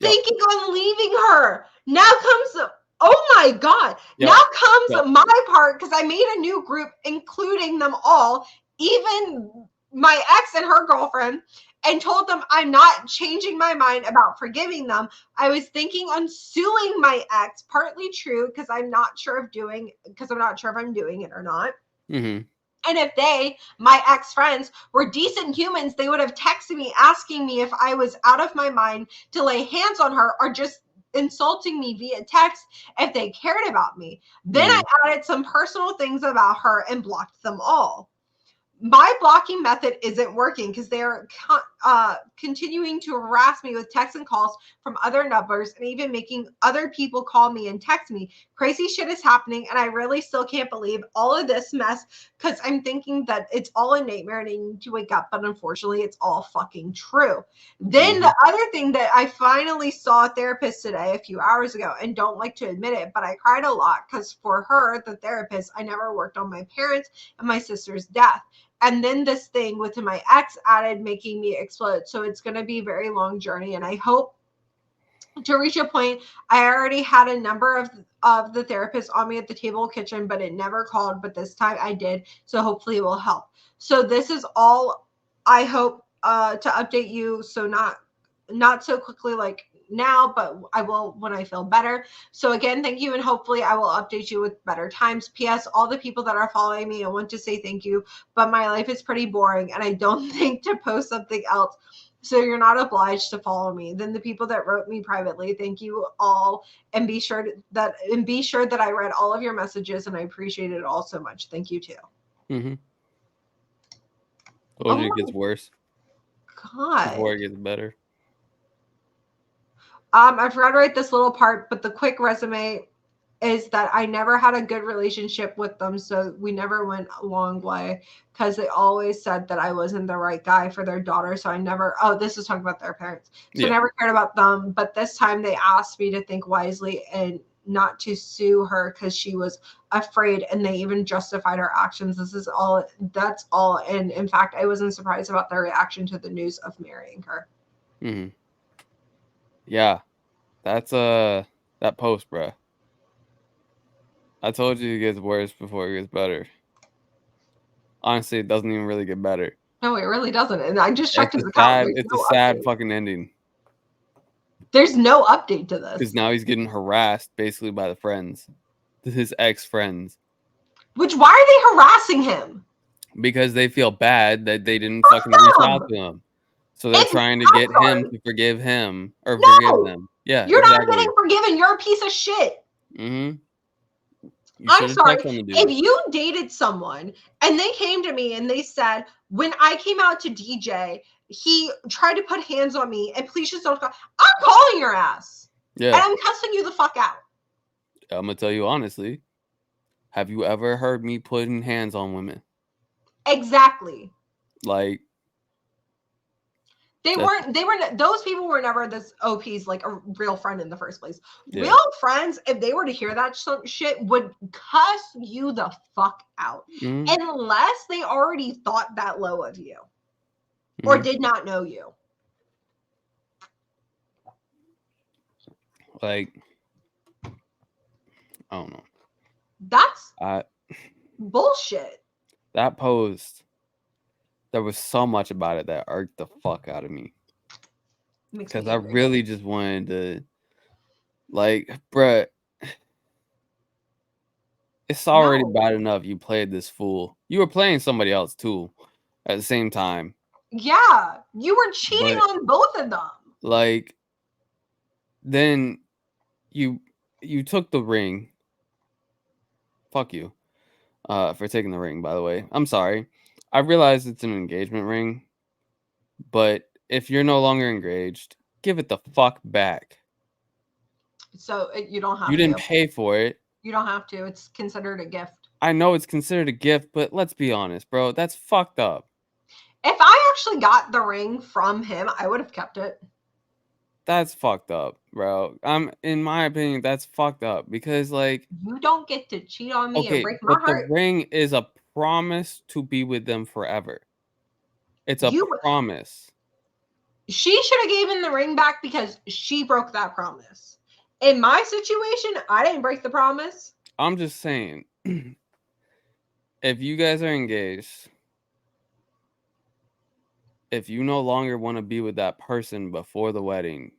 thinking on leaving her. Now comes, oh my God. Yep. Now comes Yep. my part because I made a new group, including them all, even my ex and her girlfriend, and told them I'm not changing my mind about forgiving them. I was thinking on suing my ex, partly true because I'm not sure if I'm doing it or not. Mm-hmm. And if my ex-friends, were decent humans, they would have texted me asking me if I was out of my mind to lay hands on her or just insulting me via text if they cared about me. Then I added some personal things about her and blocked them all. My blocking method isn't working because they're continuing to harass me with texts and calls from other numbers and even making other people call me and text me. Crazy shit is happening, and I really still can't believe all of this mess because I'm thinking that it's all a nightmare and I need to wake up, but unfortunately, it's all fucking true. Then the other thing that I finally saw a therapist today a few hours ago, and don't like to admit it, but I cried a lot because for her, the therapist, I never worked on my parents and my sister's death. And then this thing with my ex added, making me explode. So it's going to be a very long journey. And I hope to reach a point. I already had a number of the therapists on me at the table kitchen, but it never called. But this time I did. So hopefully it will help. So this is all I hope to update you. So not so quickly like now, but I will when I feel better. So again, thank you, and hopefully I will update you with better times. P.S. All the people that are following me, I want to say thank you, but my life is pretty boring and I don't think to post something else. So you're not obliged to follow me. Then the people that wrote me privately, thank you all, and be sure that I read all of your messages and I appreciate it all so much. Thank you too. Mm-hmm. Told you it gets worse. God. Before it gets better. I forgot to write this little part, but the quick resume. is that I never had a good relationship with them, so we never went a long way because they always said that I wasn't the right guy for their daughter. So I never, oh, this is talking about their parents. So I never cared about them. But this time they asked me to think wisely and not to sue her because she was afraid, and they even justified her actions. That's all. And in fact, I wasn't surprised about their reaction to the news of marrying her. Mm-hmm. Yeah, that's that post, bro. I told you it gets worse before it gets better. Honestly, it doesn't even really get better. No, it really doesn't. And I just checked his It's account. it's a sad fucking ending. There's no update to this. Because now he's getting harassed basically by the friends, his ex friends. Which, why are they harassing him? Because they feel bad that they didn't fucking reach out to him. So they're trying to get him to forgive him or forgive them. Yeah, you're not getting forgiven. You're a piece of shit. Mm-hmm. I'm sorry. If you dated someone and they came to me and they said, when I came out to DJ, he tried to put hands on me and please just don't call. I'm calling your ass. Yeah. And I'm cussing you the fuck out. I'm going to tell you honestly. Have you ever heard me putting hands on women? Exactly. Like, those people were never this OP's like a real friend in the first place. Yeah. Real friends, if they were to hear that shit, would cuss you the fuck out. Unless they already thought that low of you or did not know you. Like, I don't know. That's bullshit. That post, there was so much about it that irked the fuck out of me. Because I really just wanted to, like, bruh, it's already bad enough you played this fool. You were playing somebody else too at the same time. Yeah, you were cheating on both of them. Like, then you took the ring. Fuck you. For taking the ring, by the way. I'm sorry. I realize it's an engagement ring, but if you're no longer engaged, give it the fuck back. So you don't have to. You didn't pay for it. You don't have to. It's considered a gift. I know it's considered a gift, but let's be honest, bro. That's fucked up. If I actually got the ring from him, I would have kept it. That's fucked up, bro. In my opinion, that's fucked up because, like, you don't get to cheat on me and break my heart. The ring is a promise to be with them forever. It's a promise. She should have given the ring back because she broke that promise. In my situation, I didn't break the promise. I'm just saying, if you guys are engaged, if you no longer want to be with that person before the wedding,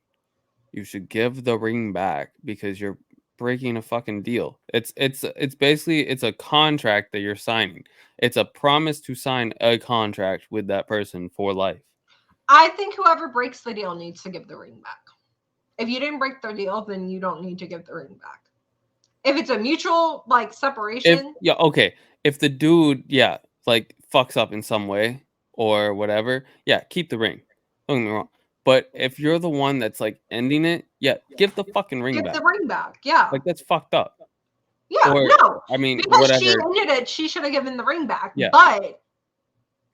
you should give the ring back because you're breaking a fucking deal. It's basically it's a contract that you're signing. It's a promise to sign a contract with that person for life. I think whoever breaks the deal needs to give the ring back. If you didn't break the deal, then you don't need to give the ring back. If it's a mutual like separation, if the dude like fucks up in some way or whatever, keep the ring. Don't get me wrong. But if you're the one that's like ending it, give the fucking ring back. Give the ring back, yeah. Like that's fucked up. Yeah, no. I mean, because whatever. She ended it, she should have given the ring back. Yeah. But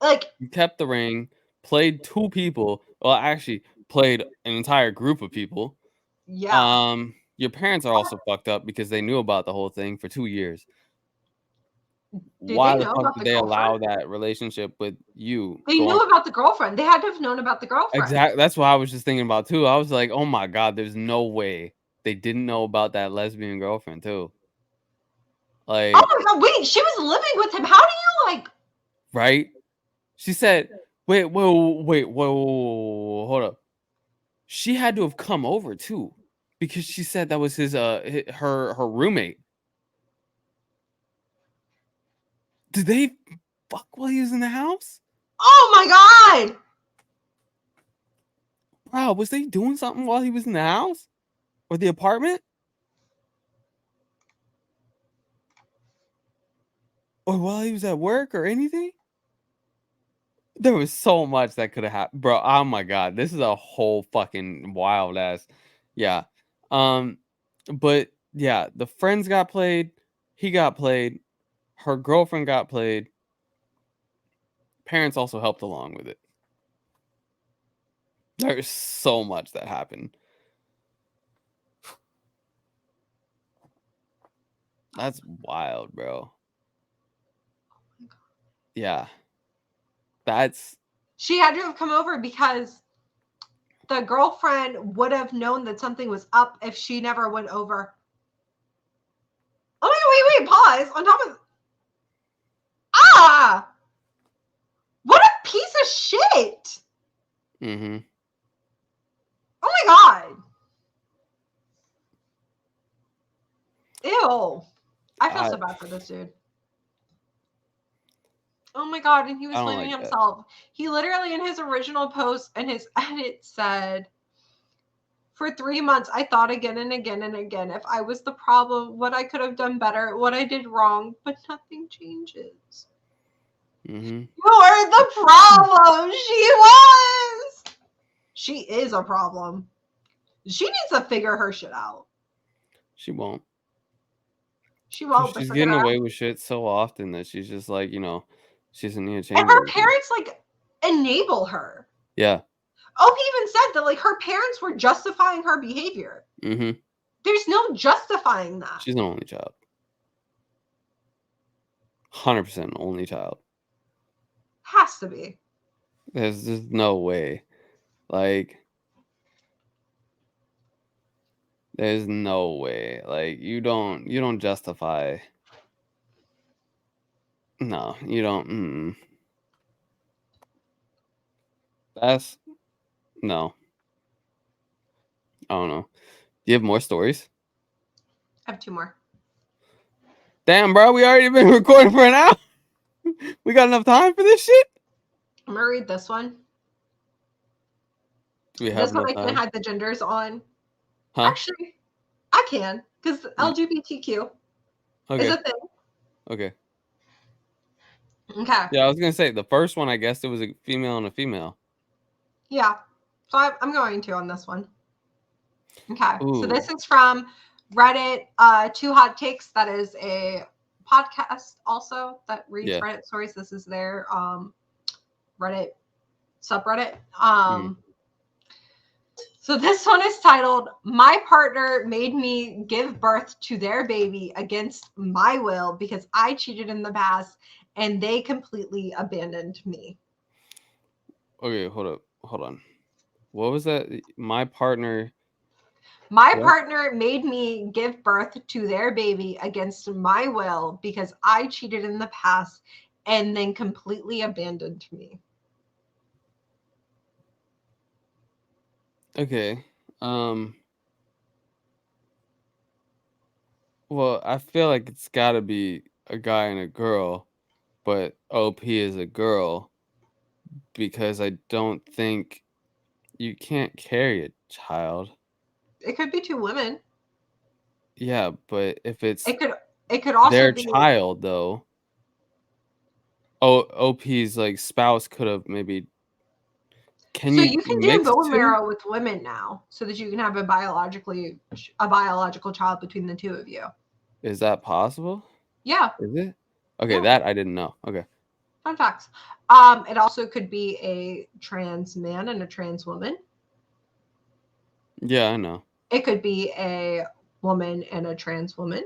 like you kept the ring, played 2 people. Well, actually played an entire group of people. Yeah. Your parents are also fucked up because they knew about the whole thing for 2 years. Why the fuck did they allow that relationship with you? They knew about the girlfriend. They had to have known about the girlfriend. Exactly. That's what I was just thinking about too. I was like, oh my god, there's no way they didn't know about that lesbian girlfriend too. Like, oh my god, wait, she was living with him. How do you like? Right? She said, wait, hold up. She had to have come over too, because she said that was her roommate. Did they fuck while he was in the house? Oh my god! Bro, was they doing something while he was in the house? Or the apartment? Or while he was at work or anything? There was so much that could have happened. Bro, oh my god. This is a whole fucking wild ass. Yeah. But yeah, the friends got played. He got played. Her girlfriend got played. Parents also helped along with it. There's so much that happened. That's wild, bro. Yeah. That's She had to have come over because the girlfriend would have known that something was up if she never went over. Oh my god, wait, pause. On top of what a piece of shit. mm-hmm. Oh my god. Ew. I feel so bad for this dude. Oh my god, and he was I don't blaming like that. himself. He literally in his original post and his edit said, for 3 months, I thought again and again and again if I was the problem, what I could have done better, what I did wrong, but nothing changes. Mm-hmm. You're the problem. She was. She is a problem. She needs to figure her shit out. She won't. She won't. She's getting away with shit so often that she's just like, she doesn't need to change. And her parents like enable her. Yeah. OP even said that like her parents were justifying her behavior. Mm-hmm. There's no justifying that. She's an only child. 100% only child. Has to be. There's just no way. Like, there's no way. Like, you don't justify. No, you don't. That's no. I don't know. Do you have more stories? I have 2 more. Damn, bro, we already been recording for an hour. We got enough time for this shit? I'm gonna read this one. Do we have this one I enough can't time? hide the genders on. Huh? Actually, I can, because LGBTQ is a thing. Okay. Okay. Yeah, I was gonna say the first one. I guess it was a female and a female. Yeah. So I'm going to on this one. Okay. Ooh. So this is from Reddit, Two Hot Takes. That is a podcast also that reads Reddit stories. This is their Reddit subreddit. So this one is titled, My Partner Made Me Give Birth to Their Baby Against My Will Because I Cheated in the Past and They Completely Abandoned Me. Okay, hold on. What was that? My partner Made me give birth to their baby against my will because I cheated in the past and then completely abandoned me. Okay. Well, I feel like it's got to be a guy and a girl, but OP is a girl because I don't think you can't carry a child. It could be 2 women. Yeah, but if it's it could also their be child though. OP's like spouse could have maybe. So you can do bone marrow with women now, so that you can have a biological child between the 2 of you. Is that possible? Yeah. Is it? Okay, that I didn't know. Okay. Fun facts. It also could be a trans man and a trans woman. Yeah, I know. It could be a woman and a trans woman.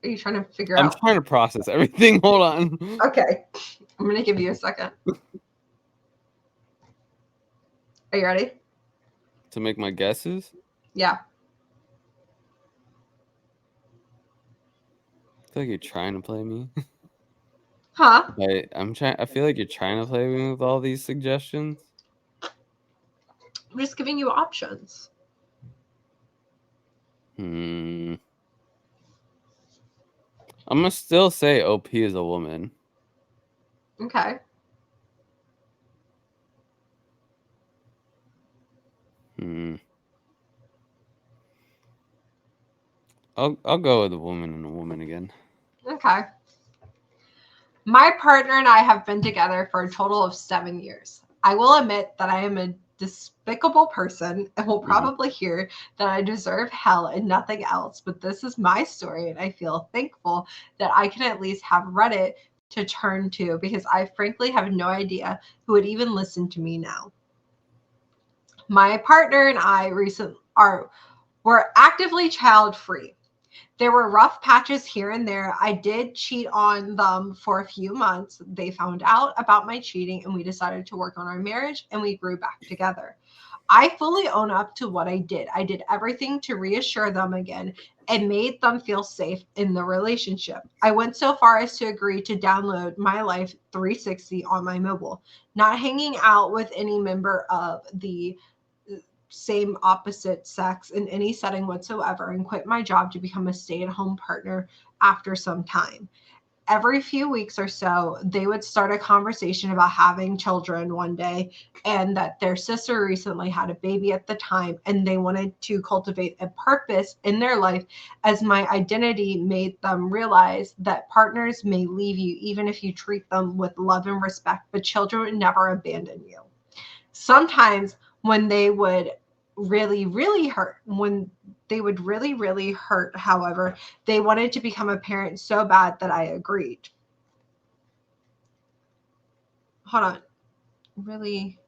Are you trying to figure out? I'm trying to process everything. Hold on. Okay. I'm going to give you a second. Are you ready? To make my guesses? Yeah. I feel like you're trying to play me. Huh? I feel like you're trying to play me with all these suggestions. I'm just giving you options. I'm gonna still say OP is a woman. Okay. I'll go with a woman and a woman again. Okay. My partner and I have been together for a total of 7 years. I will admit that I am a despicable person and will probably hear that I deserve hell and nothing else, but this is my story and I feel thankful that I can at least have Reddit to turn to because I frankly have no idea who would even listen to me now. My partner and I were actively child free. There were rough patches here and there. I did cheat on them for a few months. They found out about my cheating and we decided to work on our marriage and we grew back together. I fully own up to what I did. I did everything to reassure them again and made them feel safe in the relationship. I went so far as to agree to download My Life 360 on my mobile, not hanging out with any member of the same opposite sex in any setting whatsoever, and quit my job to become a stay at home partner after some time. Every few weeks or so, they would start a conversation about having children one day, and that their sister recently had a baby at the time, and they wanted to cultivate a purpose in their life, as my identity made them realize that partners may leave you even if you treat them with love and respect, but children would never abandon you. Sometimes when they would when they would really hurt, however, they wanted to become a parent so bad that I agreed. Hold on. Really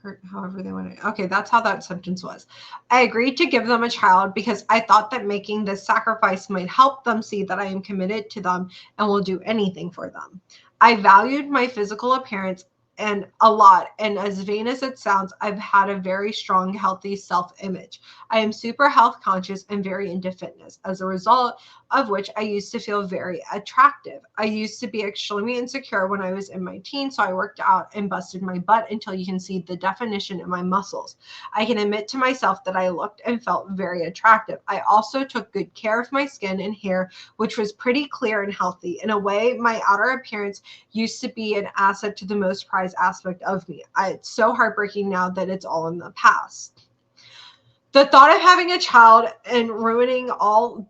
hurt, however they wanted. Okay, that's how that sentence was. I agreed to give them a child because I thought that making this sacrifice might help them see that I am committed to them and will do anything for them. I valued my physical appearance and a lot, and as vain as it sounds, I've had a very strong healthy self-image. I am super health conscious and very into fitness, as a result of which I used to feel very attractive. I used to be extremely insecure when I was in my teens, so I worked out and busted my butt until you can see the definition in my muscles. I can admit to myself that I looked and felt very attractive. I also took good care of my skin and hair, which was pretty clear and healthy. In a way, my outer appearance used to be an asset to the most prized aspect of me. It's so heartbreaking now that it's all in the past. The thought of having a child and ruining all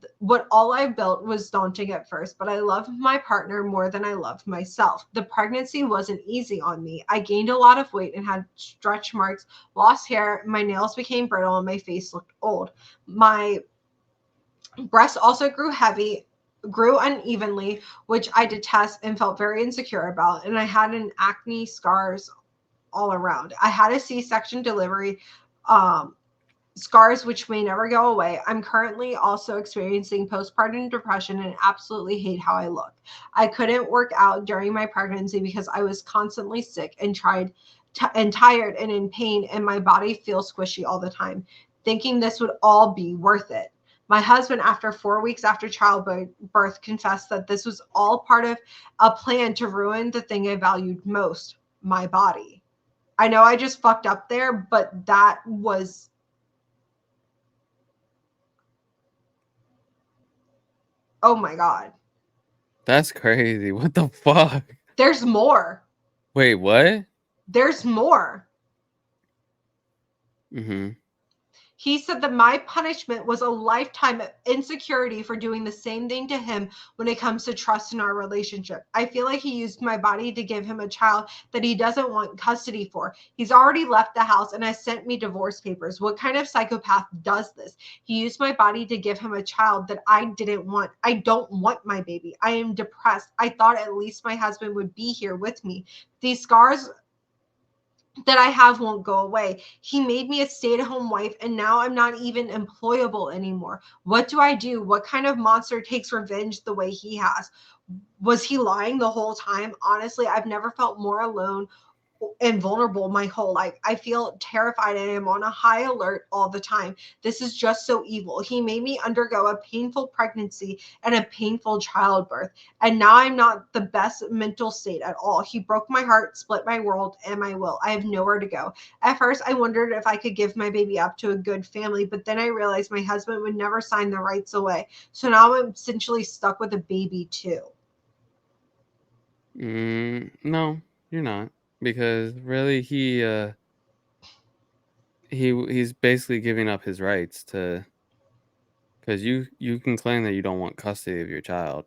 I built was daunting at first, but I loved my partner more than I loved myself. The pregnancy wasn't easy on me. I gained a lot of weight and had stretch marks, lost hair, my nails became brittle, and my face looked old. My breasts also grew unevenly, which I detest and felt very insecure about, and I had an acne scars all around. I had a C-section delivery, um, scars which may never go away. I'm currently also experiencing postpartum depression and absolutely hate how I look. I couldn't work out during my pregnancy because I was constantly sick and tired and in pain, and my body feels squishy all the time, thinking this would all be worth it. My husband, after 4 weeks after childbirth, confessed that this was all part of a plan to ruin the thing I valued most, my body. I know I just fucked up there, but that was, oh my God. That's crazy. What the fuck? There's more. Wait, what? There's more. Mhm. He said that my punishment was a lifetime of insecurity for doing the same thing to him when it comes to trust in our relationship. I feel like he used my body to give him a child that he doesn't want custody for. He's already left the house and has sent me divorce papers. What kind of psychopath does this? He used my body to give him a child that I didn't want. I don't want my baby. I am depressed. I thought at least my husband would be here with me. These scars that I have won't go away. He made me a stay at home wife, and now I'm not even employable anymore. What do I do? What kind of monster takes revenge the way he has? Was he lying the whole time? Honestly, I've never felt more alone and vulnerable my whole life. I feel terrified and I'm on a high alert all the time. This is just so evil. He made me undergo a painful pregnancy and a painful childbirth. And now I'm not the best mental state at all. He broke my heart, split my world and my will. I have nowhere to go. At first, I wondered if I could give my baby up to a good family, but then I realized my husband would never sign the rights away. So now I'm essentially stuck with a baby too. No, you're not. Because really he's basically giving up his rights to, because you can claim that you don't want custody of your child.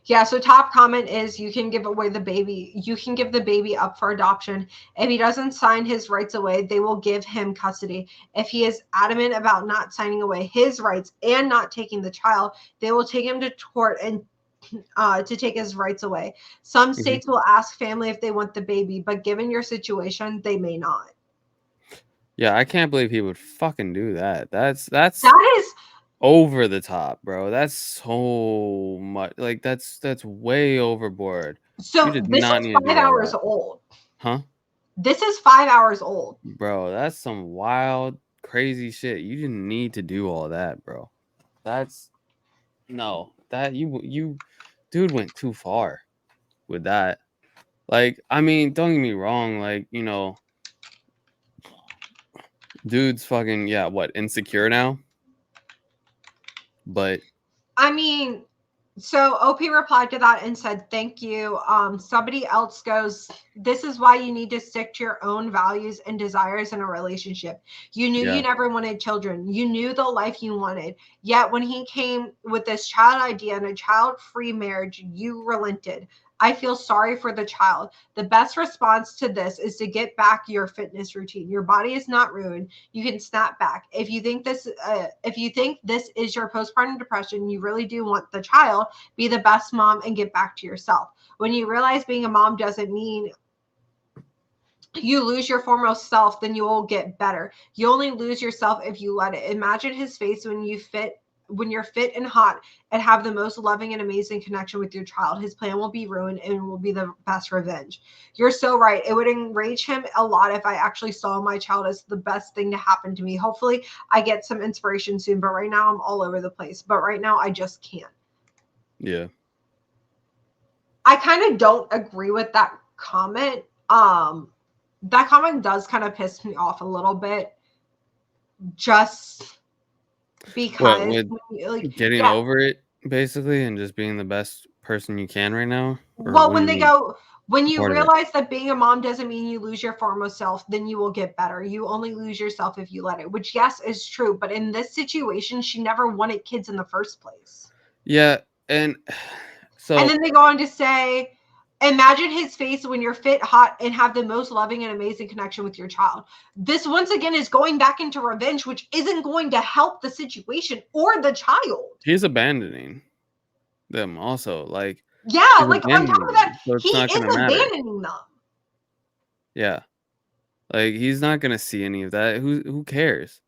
Yeah, so top comment is you can give away the baby. You can give the baby up for adoption. If he doesn't sign his rights away, they will give him custody. If he is adamant about not signing away his rights and not taking the child, they will take him to court and to take his rights away. Some Mhm. states will ask family if they want the baby, but given your situation, they may not. Yeah, I can't believe he would fucking do that. That's That is over the top, bro. That's so much. Like that's way overboard. You so did this not is need to do 5 hours all that, old. huh? This is 5 hours old. Bro, that's some wild, crazy shit. You didn't need to do all that, bro. That's no, that you dude went too far with that. Like, I mean, don't get me wrong, like, dude's fucking yeah, what, insecure now? But I mean, so OP replied to that and said, "Thank you." Somebody else goes, "This is why you need to stick to your own values and desires in a relationship. You knew you yeah, never wanted children. You knew the life you wanted. Yet when he came with this child idea and a child-free marriage, you relented. I feel sorry for the child. The best response to this is to get back your fitness routine. Your body is not ruined. You can snap back. If you think this is your postpartum depression, you really do want the child, be the best mom and get back to yourself. When you realize being a mom doesn't mean you lose your foremost self, then you will get better. You only lose yourself if you let it. Imagine his face when you're fit and hot and have the most loving and amazing connection with your child. His plan will be ruined and will be the best revenge. You're so right. It would enrage him a lot if I actually saw my child as the best thing to happen to me. Hopefully I get some inspiration soon, but right now I'm all over the place. But right now I just can't. yeah. I kind of don't agree with that comment. That comment does kind of piss me off a little bit, just What, because with like, getting yeah. over it basically and just being the best person you can right now? Or Well, what do when you they mean? go, when you Part of it. realize that being a mom doesn't mean you lose your foremost self, then you will get better. You only lose yourself if you let it, which yes is true. But in this situation, she never wanted kids in the first place. Yeah, and And so then they go on to say, imagine his face when you're fit, hot, and have the most loving and amazing connection with your child. This once again is going back into revenge, which isn't going to help the situation or the child. he's abandoning them also. Like Yeah, he's like on top abandoning of that, them. So he it's not is gonna matter. abandoning them. Yeah. Like he's not gonna see any of that. Who cares?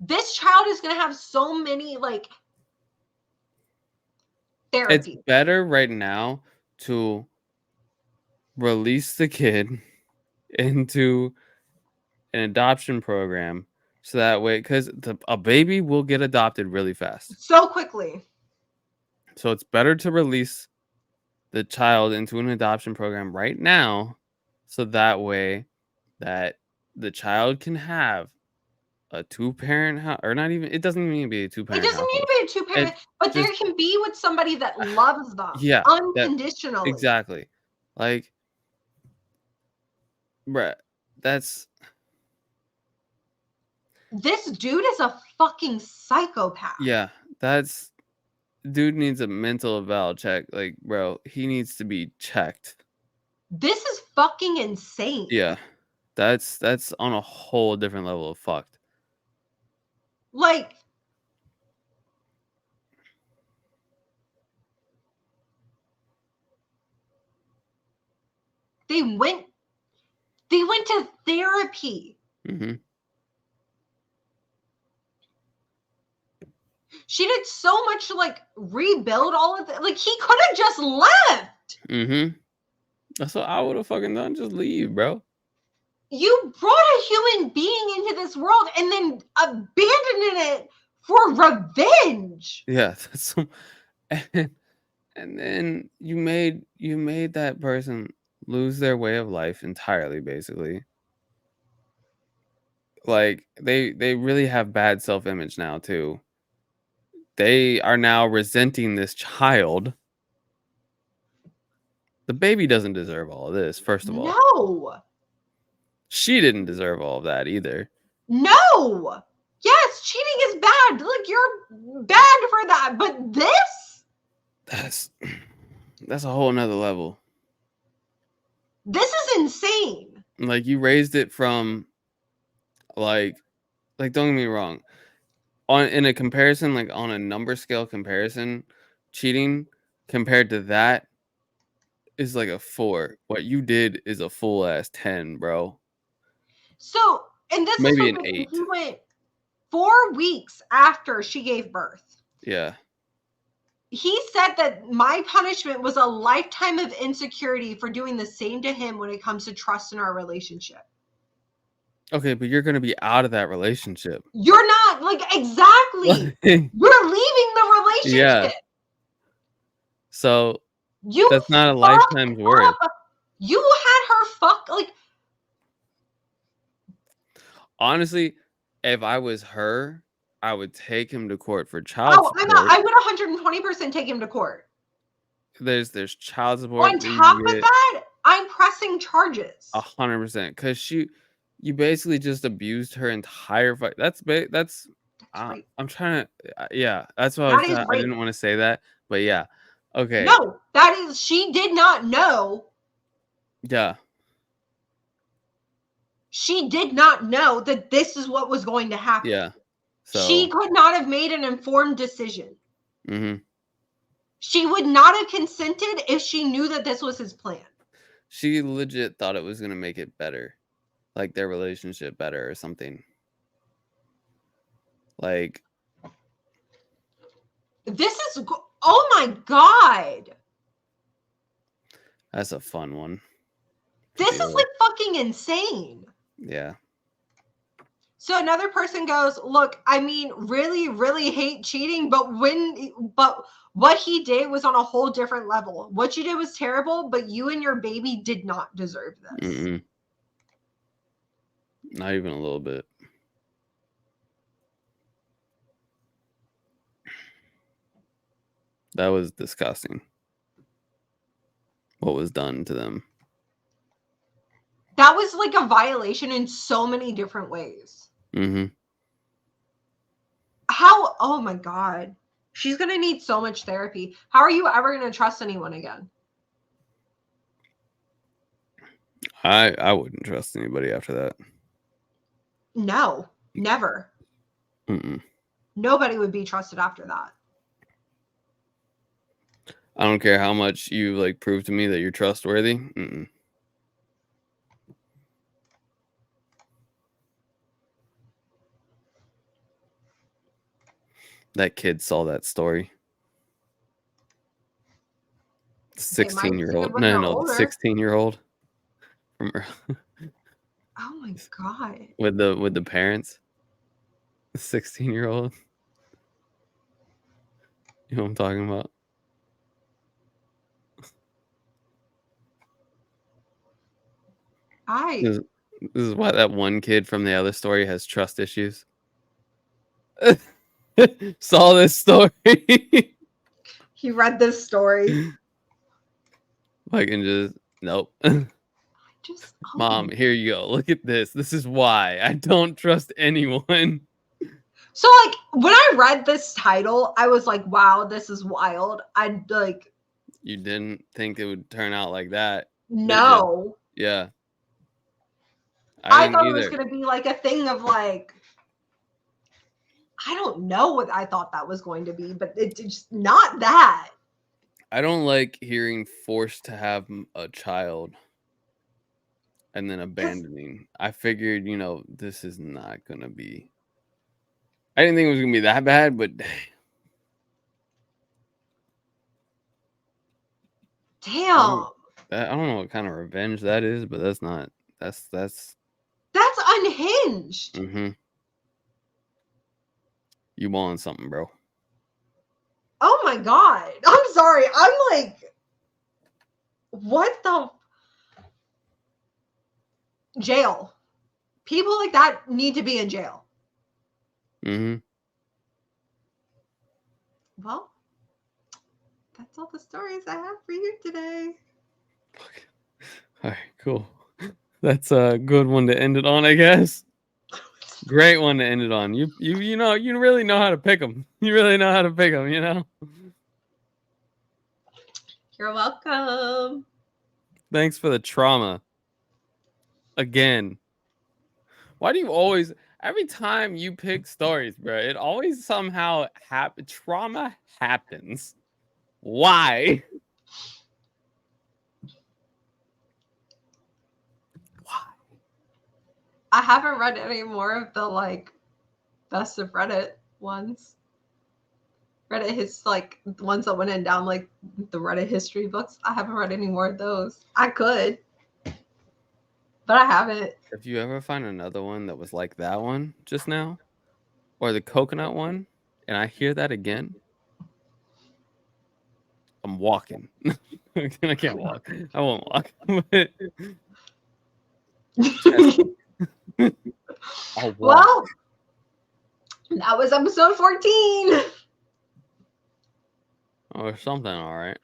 This child is going to have so many like It's therapy. better right now to release the kid into an adoption program so that way because a baby will get adopted really fast. So quickly. So it's better to release the child into an adoption program right now so that way that the child can have a two-parent house or not even it doesn't even need to be a It two-parent doesn't need household. to be a two parent, It but there just can be with somebody that loves them yeah, that unconditionally. exactly. Like, bruh, that's This dude is a fucking psychopath. yeah, that's dude needs a mental eval check. Like, bro, he needs to be checked. This is fucking insane. Yeah. That's on a whole different level of fucked. Like, they went they went to therapy. Mhm. She did so much to like rebuild all of it. Like he could have just left. Mhm. That's what I would have fucking done. Just leave, bro. You brought a human being into this world and then abandoned it for revenge. Yeah, that's some and, and then you made that person lose their way of life entirely basically. Like they really have bad self-image now too. They are now resenting this child. The baby doesn't deserve all of this, first of all. No. She didn't deserve all of that either. No. Yes, cheating is bad. Like you're bad for that. But this? That's a whole nother level. This is insane. Like you raised it from like don't get me wrong. In a comparison, like on a number scale comparison, cheating compared to that is like a 4. What you did is a full ass 10, bro. So, and this Maybe is an what 8. he went 4 weeks after she gave birth. Yeah. He said that my punishment was a lifetime of insecurity for doing the same to him when it comes to trust in our relationship. Okay, but you're gonna be out of that relationship. You're not, like, exactly. You're leaving the relationship. Yeah. So You that's not a fucked lifetime's worth. up. You had her fuck, like, honestly, if I was her, I would take him to court for child support. I would 120% take him to court. There's child support. On top of that, I'm pressing charges. 100%, because you basically just abused her entire fight. That's Right. I'm trying to yeah, that's what I didn't want to say that, but yeah. Okay. No, that is, she did not know. Yeah. She did not know that this is what was going to happen. Yeah. So she could not have made an informed decision. Mm-hmm. She would not have consented if she knew that this was his plan. She legit thought it was going to make it better. Like their relationship better or something. Like, this is, oh my God. That's a fun one. This is like fucking insane. Yeah. So another person goes, look, I mean, really, really hate cheating, but what he did was on a whole different level. What you did was terrible, but you and your baby did not deserve this. Mm-mm. Not even a little bit. That was disgusting. What was done to them. That was like a violation in so many different ways. Mm-hmm. How, oh my God. She's going to need so much therapy. How are you ever going to trust anyone again? I wouldn't trust anybody after that. No, never. Mm-mm. Nobody would be trusted after that. I don't care how much you like prove to me that you're trustworthy. Mm-mm. That kid saw that story. 16-year-old. No, the 16-year-old. Oh my God. With the parents. The 16-year-old. You know what I'm talking about? This is why that one kid from the other story has trust issues. Saw this story. He read this story. Like, and just nope. Mom, here you go. Look at this. This is why I don't trust anyone. So, like, when I read this title, I was like, wow, this is wild. I'd like. You didn't think it would turn out like that? No. Yeah. I thought it was going to be like a thing of like, I don't know what I thought that was going to be, but it's just not that. I don't like hearing forced to have a child and then abandoning. I figured, this is not going to be. I didn't think it was going to be that bad, but damn. I don't know what kind of revenge that is, but that's not. That's unhinged. Mm-hmm. You want something, bro. Oh my God. I'm sorry. I'm like, what the? Jail. People like that need to be in jail. Mm-hmm. Well, that's all the stories I have for you today. Okay. All right, cool. That's a good one to end it on, I guess. Great one to end it on. You really know how to pick them. You really know how to pick them, You're welcome. Thanks for the trauma. Again. Why do you always, every time you pick stories, bro, it always somehow trauma happens. Why? Why? I haven't read any more of the like best of Reddit ones. Reddit his like the ones that went in down like the Reddit history books. I haven't read any more of those. I could, but I haven't. If you ever find another one that was like that one just now, or the coconut one, and I hear that again, I'm walking. I can't walk. I won't walk. I'll walk. Well, that was episode 14. Or something, all right.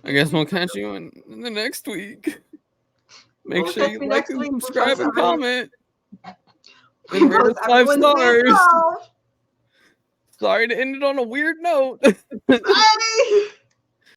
I guess we'll catch you in the next week. Make sure you like and subscribe and comment. And rate us 5 stars. Sorry to end it on a weird note. Bye.